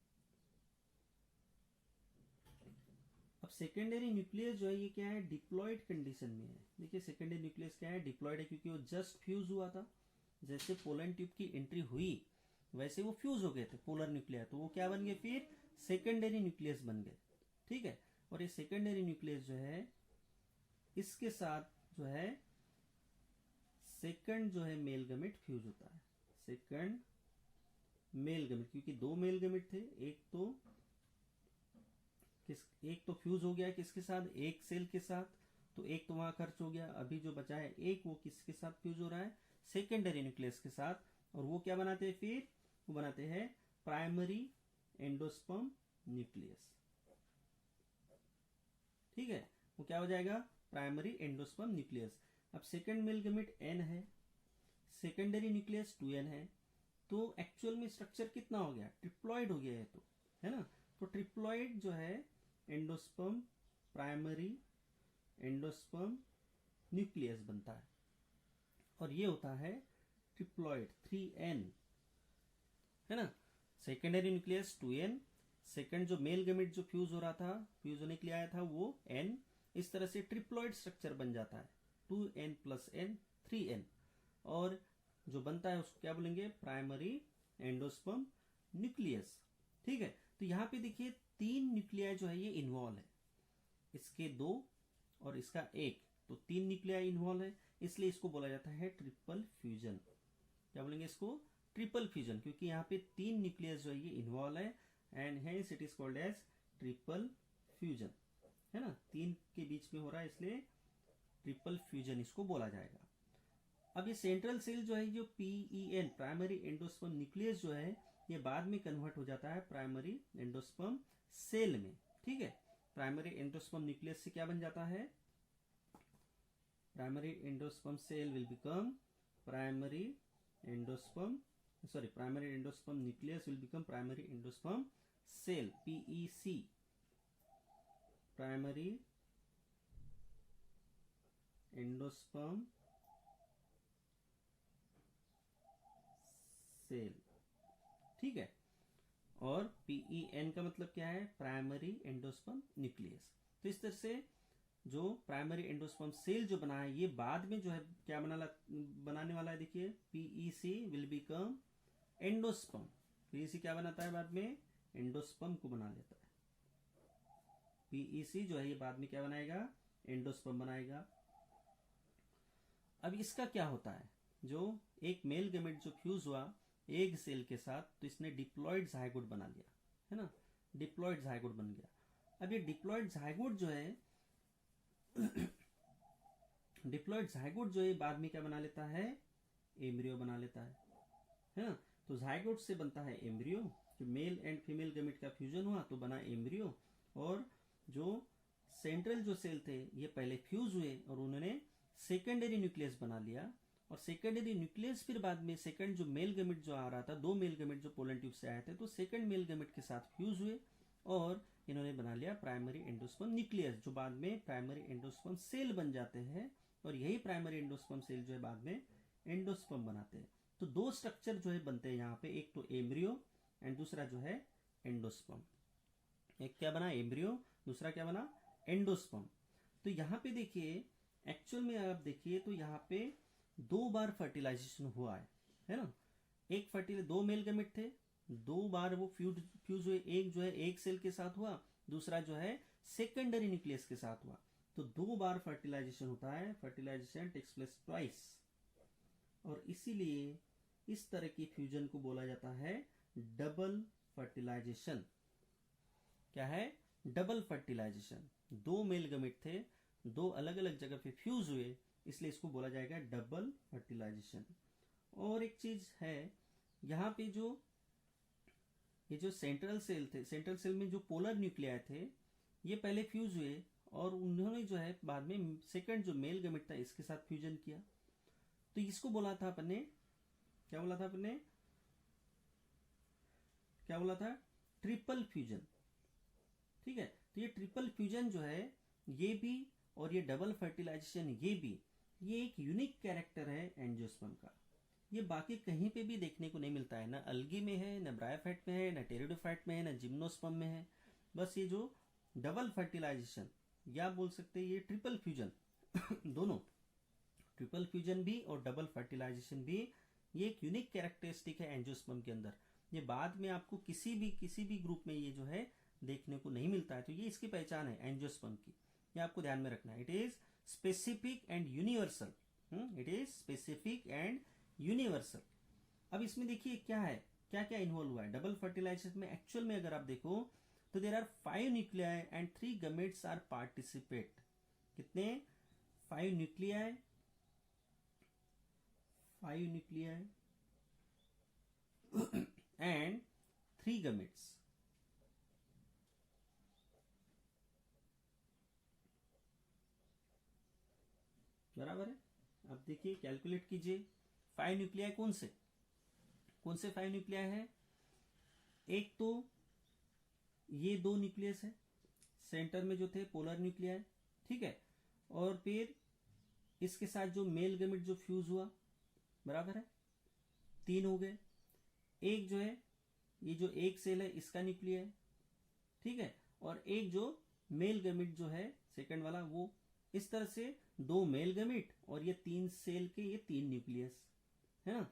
अब सेकेंडरी न्यूक्लियस जो है ये क्या है, डिप्लॉयड कंडीशन में है। देखिए सेकेंडरी न्यूक्लियस क्या है, डिप्लॉयड है, क्योंकि वो जस्ट फ्यूज हुआ था। जैसे पोलन ट्यूब की एंट्री हुई वैसे वो फ्यूज हो गए थे पोलर न्यूक्लियर, तो वो क्या बन गए फिर, सेकेंडरी न्यूक्लियस बन गए, ठीक है। और ये सेकेंडरी न्यूक्लियस जो है इसके साथ जो है सेकंड जो है मेल गमेट फ्यूज होता है, सेकंड मेल गमेट, क्योंकि दो मेल गमेट थे, एक तो फ्यूज हो गया किसके साथ, एक सेल के साथ, तो एक तो वहां खर्च हो गया। अभी जो बचा है एक, वो किसके साथ फ्यूज हो रहा है, सेकेंडरी न्यूक्लियस के साथ। और वो क्या बनाते हैं फिर, वो बनाते हैं प्राइमरी एंडोस्पर्म न्यूक्लियस, ठीक है। वो क्या हो जाएगा, प्राइमरी एंडोस्पर्म न्यूक्लियस। अब सेकेंड मेल गमेट n है, सेकेंडरी न्यूक्लियस 2n है, तो एक्चुअल में स्ट्रक्चर कितना हो गया, ट्रिप्लॉइड हो गया है, तो है ना। तो ट्रिप्लॉइड जो है एंडोस्पर्म प्राइमरी एंडोस्पर्म न्यूक्लियस बनता है, और ये होता है ट्रिप्लॉइड 3n, है ना। सेकेंडरी न्यूक्लियस 2n, सेकेंड जो मेल गमेट जो फ्यूज हो रहा था, फ्यूज होने के लिए आया था, वो n। इस तरह से ट्रिप्लॉइड स्ट्रक्चर बन जाता है, 2n प्लस n 3n, और जो बनता है उसको क्या बोलेंगे, प्राइमरी एंडोस्पर्म न्यूक्लियस, ठीक है। तो यहां पे देखिए 3 न्यूक्लियाई जो है ये इन्वॉल्व है, इसके 2 और इसका 1, तो 3 न्यूक्लियाई इन्वॉल्व है, इसलिए इसको बोला जाता है ट्रिपल फ्यूजन। क्या बोलेंगे इसको, ट्रिपल फ्यूजन, क्योंकि यहाँ पे 3 न्यूक्लियस जो है ये इन्वॉल्व है, and hence it is called as triple fusion, है ना। 3 के बीच में हो रहा है, इसलिए ट्रिपल फ्यूजन इसको बोला जाएगा। अब ये सेंट्रल सेल जो है, जो PEN प्राइमरी एंडोस्पर्म न्यूक्लियस जो है, ये बाद में कन्वर्ट हो जाता है प्राइमरी एंडोस्पर्म सेल में, ठीक है। प्राइमरी एंडोस्पर्म न्यूक्लियस से क्या बन जाता है, primary endosperm cell will become primary endosperm nucleus will become primary endosperm cell, PEC, primary endosperm cell, ठीक है। और PEN का मतलब क्या है, प्राइमरी एंडोस्पर्म न्यूक्लियस। तो इस तरह से जो प्राइमरी एंडोस्पर्म सेल जो बना है, ये बाद में जो है क्या बनाने वाला है, देखिए PEC will become endosperm. PEC क्या बनाता है बाद में, एंडोस्पर्म को बना लेता है। PEC जो है ये बाद में क्या बनाएगा, एंडोस्पर्म बनाएगा। अब इसका क्या होता है, जो एक मेल गमेट जो फ्यूज हुआ एग सेल के साथ, तो इसने डिप्लॉयड जाइगोट बना लिया, है ना, डिप्लॉयड जाइगोट बन गया। अब ये डिप्लॉयड जाइगोट जो है डिप्लॉयड जाइगोट जो है बाद में क्या बना लेता है, एम्ब्रियो बना लेता है ना। तो जाइगोट से बनता है एम्ब्रियो, जो मेल एंड फीमेल गमेट का फ्यूजन हुआ तो बना एम्ब्रियो। और जो सेंट्रल जो सेल थे ये पहले फ्यूज हुए और उन्होंने सेकेंडरी न्यूक्लियस बना लिया, और सेकेंडरी न्यूक्लियस फिर बाद में सेकंड जो मेल गमेट जो आ रहा था, 2 मेल गमेट जो पोलन ट्यूब से आए थे, तो सेकंड मेल गमेट के साथ फ्यूज हुए, और इन्होंने बना लिया प्राइमरी एंडोस्पर्म न्यूक्लियस, जो बाद में प्राइमरी एंडोस्पर्म सेल बन जाते हैं, और यही प्राइमरी एंडोस्पर्म सेल जो है बाद में एंडोस्पर्म बनाते हैं। तो दो स्ट्रक्चर जो है बनते हैं यहाँ पे, एक तो एम्ब्रियो एंड दूसरा जो है एंडोस्पर्म। एक क्या बना एम्ब्रियो, दूसरा क्या बना एंडोस्पर्म। तो यहाँ पे देखिए एक्चुअल में आप देखिए तो यहाँ पे 2 बार फर्टिलाइजेशन हुआ है ना। एक फर्टिल 2 मेल गैमेट थे, 2 बार वो फ्यूज हुए, एक जो है एक सेल के साथ हुआ, दूसरा जो है सेकेंडरी न्यूक्लियस के साथ हुआ। तो 2 बार फर्टिलाइजेशन होता है, फर्टिलाइजेशन टेक्स प्लेस ट्वाइस, और इसीलिए इस तरह की फ्यूजन को बोला जाता है डबल फर्टिलाइजेशन। क्या है, डबल फर्टिलाइजेशन। 2 मेल गैमेट थे, 2 अलग अलग जगह पे फ्यूज हुए, इसलिए इसको बोला जाएगा डबल फर्टिलाइजेशन। और एक चीज है यहाँ पे, जो ये जो सेंट्रल सेल थे, सेंट्रल सेल में जो पोलर न्यूक्लियाई थे, ये पहले फ्यूज हुए और उन्होंने जो है बाद में सेकंड जो मेल गैमेट था इसके साथ फ्यूजन किया। तो इसको बोला था अपन ने, क्या बोला था अपन ने, क्या बोला था, ट्रिपल फ्यूजन। ठीक है, तो ये ट्रिपल फ्यूजन जो है ये भी, और ये डबल फर्टिलाइजेशन ये भी, ये एक यूनिक कैरेक्टर है एंजियोस्पर्म का। ये बाकी कहीं पे भी देखने को नहीं मिलता है, ना अलगी में है, ना ब्रायोफाइट में है, ना टेरिडोफाइट में है, ना जिम्नोस्पर्म में है। बस ये जो डबल फर्टिलाइजेशन, या बोल सकते हैं ये ट्रिपल फ्यूजन दोनों, ट्रिपल फ्यूजन भी और डबल फर्टिलाइजेशन भी, ये एक यूनिक कैरेक्टरिस्टिक है एंजियोस्पर्म के अंदर। ये बाद में आपको किसी भी ग्रुप में ये जो है देखने को नहीं मिलता है। तो ये इसकी पहचान है एंजियोस्पर्म की, ये आपको ध्यान में रखना है। It is specific and universal, it is specific and universal. अब इसमें देखिए क्या है, क्या क्या इन्वॉल्व हुआ है डबल फर्टिलाइजेशन में। एक्चुअल में अगर आप देखो तो there are 5 nuclei and 3 gametes are participate. कितने, 5 न्यूक्लियाई, 5 न्यूक्लियाई एंड 3 गमेट्स। बराबर है। अब देखिए कैलकुलेट कीजिए, 5 न्यूक्लियाई कौन से 5 न्यूक्लियाई है। एक तो ये 2 न्यूक्लियस है, सेंटर में जो थे पोलर न्यूक्लियाई, ठीक है, और फिर इसके साथ जो मेल गैमेट जो फ्यूज हुआ, बराबर है, 3 हो गए। एक जो है ये जो एक सेल है इसका न्यूक्लियाई, ठीक है, और एक जो मेल गैमेट जो है सेकंड वाला वो। इस तरह से 2 मेल गैमेट और ये 3 सेल के ये 3 न्यूक्लियस है ना।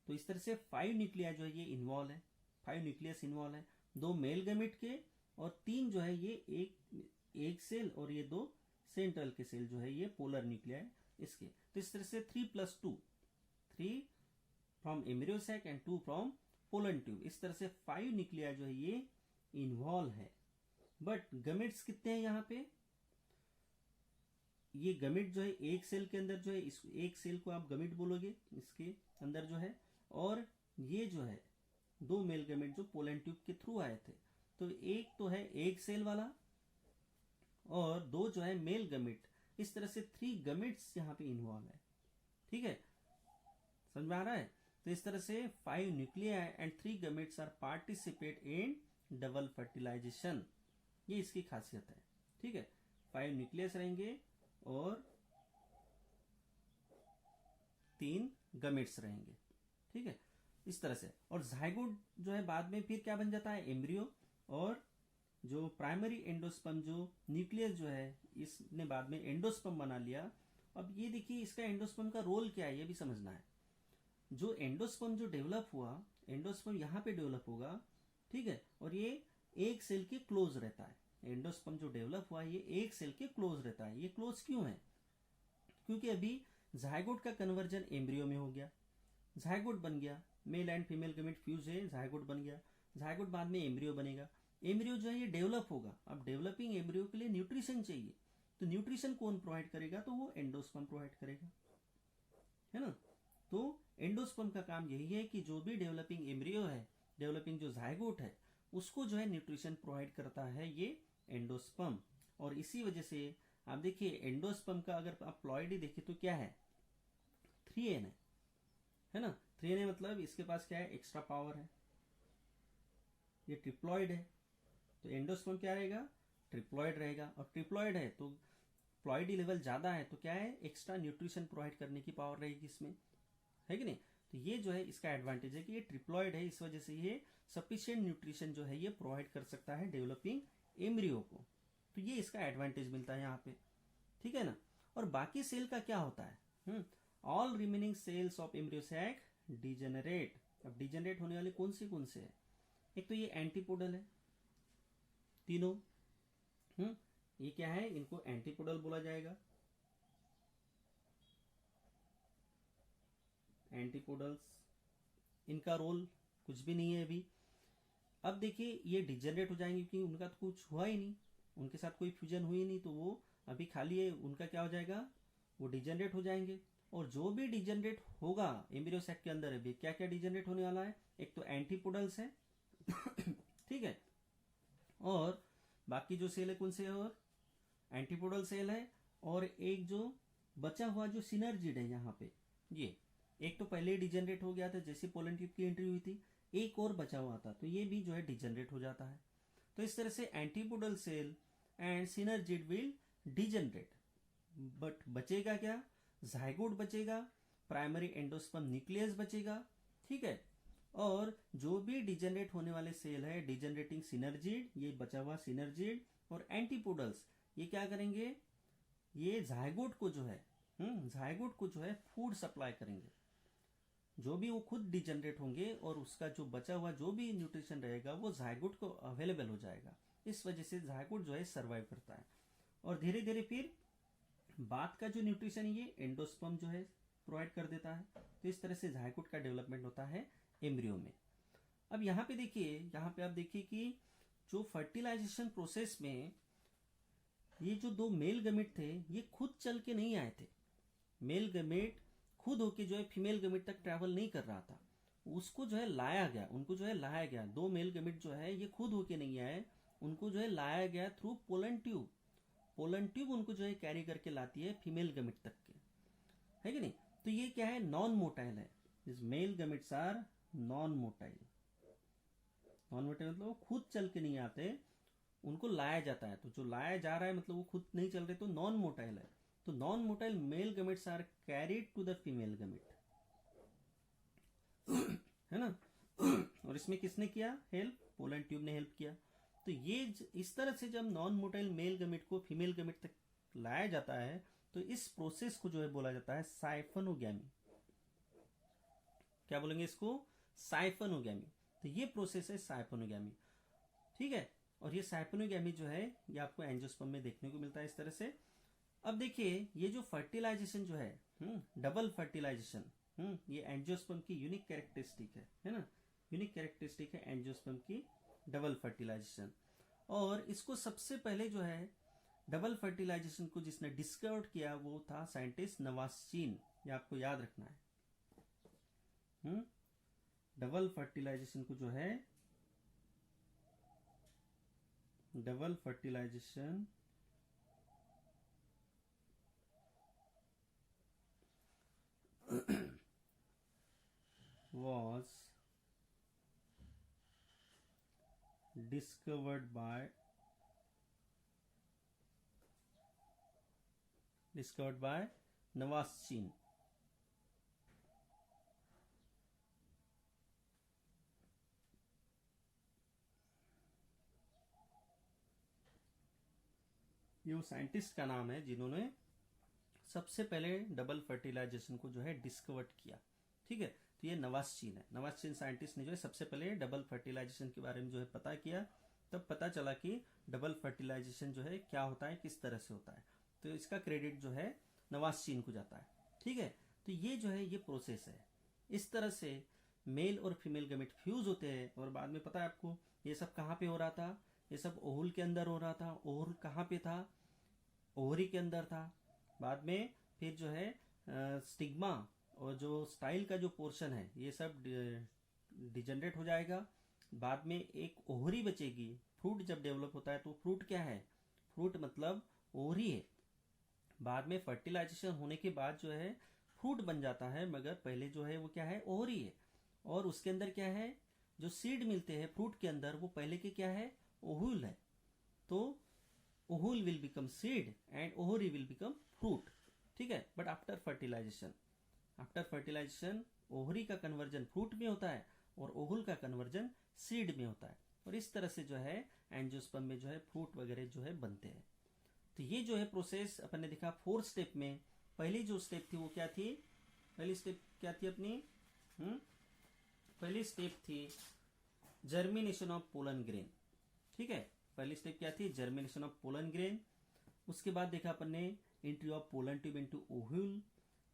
तो इस तरह से 5 न्यूक्लिया जो है ये इन्वॉल्व है, 5 न्यूक्लियस इन्वॉल्व है, 2 मेल गैमेट के और 3 जो है ये एक सेल, और ये 2 सेंट्रल के सेल जो है ये पोलर न्यूक्लिया है इसके। तो इस तरह से 3+2, 3 from embryo sac and 2 from pollen tube. इस तरह से 5 न्यूक्लिया जो है ये इन्वॉल्व है। बट गमेट्स कितने हैं यहाँ पे, ये गमिट जो है एक सेल के अंदर जो है, इस एक सेल को आप गमिट बोलोगे इसके अंदर जो है, और ये जो है 2 मेल गमिट जो पोलन ट्यूब के थ्रू आए थे। तो एक तो है एक सेल वाला और 2 जो है मेल गमिट। इस तरह से 3 गमिट्स यहाँ पे इन्वॉल्व है। ठीक है, समझ में आ रहा है। तो इस तरह से 5 nuclei and 3 gametes are participate in double fertilization, ये इसकी खासियत है। ठीक है, 5 न्यूक्लियस रहेंगे और 3 गमेट्स रहेंगे। ठीक है, इस तरह से। और जाइगोट जो है बाद में फिर क्या बन जाता है, एम्ब्रियो, और जो प्राइमरी एंडोस्पर्म जो न्यूक्लियस जो है इसने बाद में एंडोस्पर्म बना लिया। अब ये देखिए इसका एंडोस्पर्म का रोल क्या है ये भी समझना है। जो एंडोस्पर्म जो डेवलप हुआ, एंडोस्पर्म यहां पे डेवलप होगा, ठीक है, और ये एक सेल के क्लोज रहता है। एंडोस्पर्म जो डेवलप हुआ ये एक सेल के क्लोज रहता है। ये क्लोज क्यों है, क्योंकि अभी जाइगोट का कन्वर्जन एम्ब्रियो में हो गया, जाइगोट बन गया, male and female gamete fuse है, जाइगोट बन गया, जाइगोट बाद में एम्ब्रियो बनेगा। एम्ब्रियो जो है ये डेवलप होगा। अब डेवलपिंग एम्ब्रियो के लिए न्यूट्रिशन चाहिए, तो न्यूट्रिशन कौन प्रोवाइड करेगा, तो वो एंडोस्पर्म प्रोवाइड करेगा, है ना। तो एंडोस्पर्म का काम यही है कि जो भी डेवलपिंग एम्ब्रियो है, डेवलपिंग जो जाइगोट है, उसको जो है न्यूट्रिशन प्रोवाइड करता है ये एंडोस्पर्म। और इसी वजह से आप देखिए एंडोस्पर्म का अगर आप प्लॉइडी देखिए तो क्या है, 3n है ना। 3n मतलब इसके पास क्या है, एक्स्ट्रा पावर है, ये ट्रिप्लॉइड है, तो एंडोस्पर्म क्या रहेगा, ट्रिप्लॉइड रहेगा, और ट्रिप्लॉइड है तो प्लॉइडी लेवल ज्यादा है तो क्या है, एक्स्ट्रा न्यूट्रिशन प्रोवाइड करने की पावर रहेगी इसमें, है कि नहीं। तो ये जो है इसका एडवांटेज है कि ये ट्रिप्लॉइड है, इस वजह से ये सफिशिएंट न्यूट्रिशन जो है ये प्रोवाइड कर सकता है डेवलपिंग एम्ब्रियो को। तो ये इसका एडवांटेज मिलता है यहाँ पे, ठीक है ना। और बाकी सेल का क्या होता है, all remaining cells of embryo sac degenerate. अब डिजेनरेट होने वाले कौन से है, एक तो ये एंटीपोडल है तीनों, ये क्या है, इनको एंटीपोडल बोला जाएगा, एंटीपोडल्स, इनका रोल कुछ भी नहीं है अभी। अब देखिए ये डिजेनरेट हो जाएंगे क्योंकि उनका तो कुछ हुआ ही नहीं, उनके साथ कोई फ्यूजन हुई नहीं, तो वो अभी खाली है, उनका क्या हो जाएगा, वो डिजेनरेट हो जाएंगे। और जो भी डिजेनरेट होगा एम्ब्रियो सैक के अंदर अभी क्या क्या डिजेनरेट होने वाला है, एक तो एंटीपोडल्स है ठीक है, और बाकी जो सेल है कौन से है, और एंटीपोडल सेल है, और एक जो बचा हुआ जो सिनर्जिड है यहाँ पे, ये एक तो पहले ही डिजेनरेट हो गया था जैसे पोलन ट्यूब की एंट्री हुई थी, एक और बचा हुआ था, तो ये भी जो है डिजेनरेट हो जाता है। तो इस तरह से antipodal cell and synergid will degenerate, but बचेगा क्या, जाइगोट बचेगा, प्राइमरी एंडोस्पर्म न्यूक्लियस बचेगा, ठीक है। और जो भी डिजेनरेट होने वाले सेल है, डिजेनरेटिंग सिनर्जिड, ये बचा हुआ सिनर्जिड और एंटीपोडल्स, ये क्या करेंगे, ये जाइगोट को जो है जाइगोट को जो है फूड सप्लाई करेंगे, जो भी वो खुद डिजेनरेट होंगे, और उसका जो बचा हुआ जो भी न्यूट्रिशन रहेगा वो जाइगोट को अवेलेबल हो जाएगा। इस वजह से जाइगोट जो है सर्वाइव करता है, और धीरे धीरे फिर बाद का जो न्यूट्रिशन ये एंडोस्पर्म जो है प्रोवाइड कर देता है। तो इस तरह से जाइगोट का डेवलपमेंट होता है एम्ब्रियो में। अब यहाँ पे देखिए, यहाँ पे आप देखिए कि जो फर्टिलाइजेशन प्रोसेस में ये जो दो मेल गमेट थे ये खुद चल के नहीं आए थे, मेल गमेट खुद होके जो है फीमेल गमेट तक ट्रैवल नहीं कर रहा था, उसको जो है लाया गया, उनको जो है लाया गया, दो मेल गमेट जो है ये खुद होके नहीं आए, उनको जो है लाया गया through pollen tube, pollen tube उनको जो है कैरी करके लाती है फीमेल गमेट तक के, है कि नहीं। तो ये क्या है, नॉन मोटाइल है, this male gametes are non motile, non motile मतलब वो खुद चल के नहीं आते, उनको लाया जाता है, तो जो लाया जा रहा है मतलब वो खुद नहीं चल रहे, तो नॉन मोटाइल है। तो non motile male gametes are carried to the female gamete, है ना। और इसमें किसने किया हेल्प, पोलन ट्यूब ने हेल्प किया। तो ये इस तरह से जब नॉन मोटाइल मेल गमेट को फीमेल गमेट तक लाया जाता है तो इस प्रोसेस को जो है बोला जाता है साइफनोगैमी। क्या बोलेंगे इसको, साइफनोगैमी। तो ये प्रोसेस है साइफनोगैमी, ठीक है। और ये साइफनोगैमी जो है ये आपको एंजियोस्पर्म में देखने को मिलता है इस तरह से। अब देखिए ये जो फर्टिलाइजेशन जो है डबल फर्टिलाइजेशन, ये एंजियोस्पर्म की यूनिक कैरेक्टरिस्टिक है ना, यूनिक कैरेक्टरिस्टिक है एंजियोस्पर्म की डबल फर्टिलाइजेशन। और इसको सबसे पहले जो है डबल फर्टिलाइजेशन को जिसने डिस्कवर किया वो था साइंटिस्ट नवास्चीन, ये आपको याद रखना है। डबल फर्टिलाइजेशन को जो है, double fertilisation was discovered by Nawaschin. ये वो साइंटिस्ट का नाम है जिन्होंने सबसे पहले डबल फर्टिलाइजेशन को जो है डिस्कवर्ड किया, ठीक है। तो ये नवास्चीन है, नवास्चीन साइंटिस्ट ने जो है सबसे पहले डबल फर्टिलाइजेशन के बारे में जो है पता किया, तब पता चला कि डबल फर्टिलाइजेशन जो है क्या होता है, किस तरह से होता है। तो इसका क्रेडिट जो है नवास्चीन को जाता है, ठीक है। तो ये जो है ये प्रोसेस है, इस तरह से मेल और फीमेल गमेट फ्यूज होते हैं। और बाद में पता है आपको ये सब कहाँ पे हो रहा था, ये सब ओहुल के अंदर हो रहा था। ओहुल कहाँ पे था, ओवरी के अंदर था। बाद में फिर जो है स्टिग्मा और जो स्टाइल का जो पोर्शन है ये सब डिजेनरेट हो जाएगा। बाद में एक ओहरी बचेगी। फ्रूट जब डेवलप होता है तो फ्रूट क्या है, फ्रूट मतलब ओहरी है। बाद में फर्टिलाइजेशन होने के बाद जो है फ्रूट बन जाता है, मगर पहले जो है वो क्या है, ओहरी है। और उसके अंदर क्या है, जो सीड मिलते हैं फ्रूट के अंदर वो पहले के क्या है, ओहुल है तो ovule will become seed and ovary will become fruit, ठीक है। बट आफ्टर फर्टिलाइजेशन ओहरी का कन्वर्जन फ्रूट में होता है और ओहुल का कन्वर्जन सीड में होता है, और इस तरह से जो है एंजियोस्पर्म में जो है फ्रूट वगैरह जो है बनते हैं। तो ये जो है प्रोसेस अपन ने देखा 4 स्टेप में। पहली जो स्टेप थी वो क्या थी, पहली स्टेप क्या थी अपनी, पहली स्टेप थी जर्मिनेशन ऑफ पोलन ग्रेन, ठीक है। पहली स्टेप क्या थी, जर्मिनेशन ऑफ पोलन ग्रेन। उसके बाद देखा अपन ने entry of pollen tube into ovule.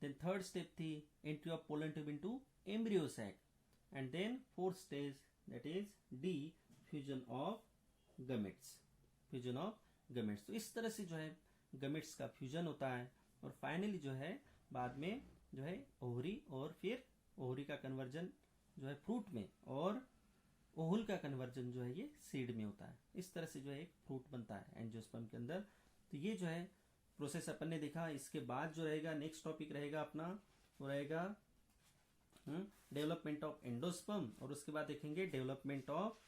Then third step थी entry of pollen tube into embryo sac, and then fourth stage that is the fusion of gametes, fusion of gametes. तो इस तरह से जो है गमेट्स का फ्यूजन होता है, और फाइनली जो है बाद में जो है ओहरी, और फिर ओहरी का कन्वर्जन जो है फ्रूट में, और ओहुल का कन्वर्जन जो है ये सीड में होता है। इस तरह से जो है एक फ्रूट बनता है एंजियोस्पर्म के अंदर। तो ये जो है प्रोसेस अपन ने देखा। इसके बाद जो रहेगा नेक्स्ट टॉपिक रहेगा अपना, वो रहेगा डेवलपमेंट ऑफ एंडोस्पर्म, और उसके बाद देखेंगे डेवलपमेंट ऑफ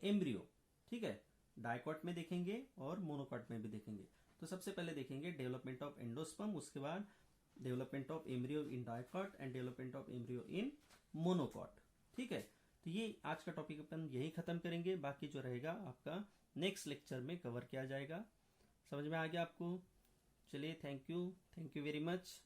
एम्ब्रियो, ठीक है। डाइकॉट में देखेंगे और मोनोकॉट में भी देखेंगे। तो सबसे पहले देखेंगे डेवलपमेंट ऑफ एंडोस्पर्म, उसके बाद development of embryo in dicot and development of embryo in monocot, ठीक है। तो ये आज का टॉपिक अपन यही खत्म करेंगे। बाकी जो रहेगा आपका नेक्स्ट लेक्चर में कवर किया जाएगा। समझ में आ गया आपको? चलिए, थैंक यू वेरी मच।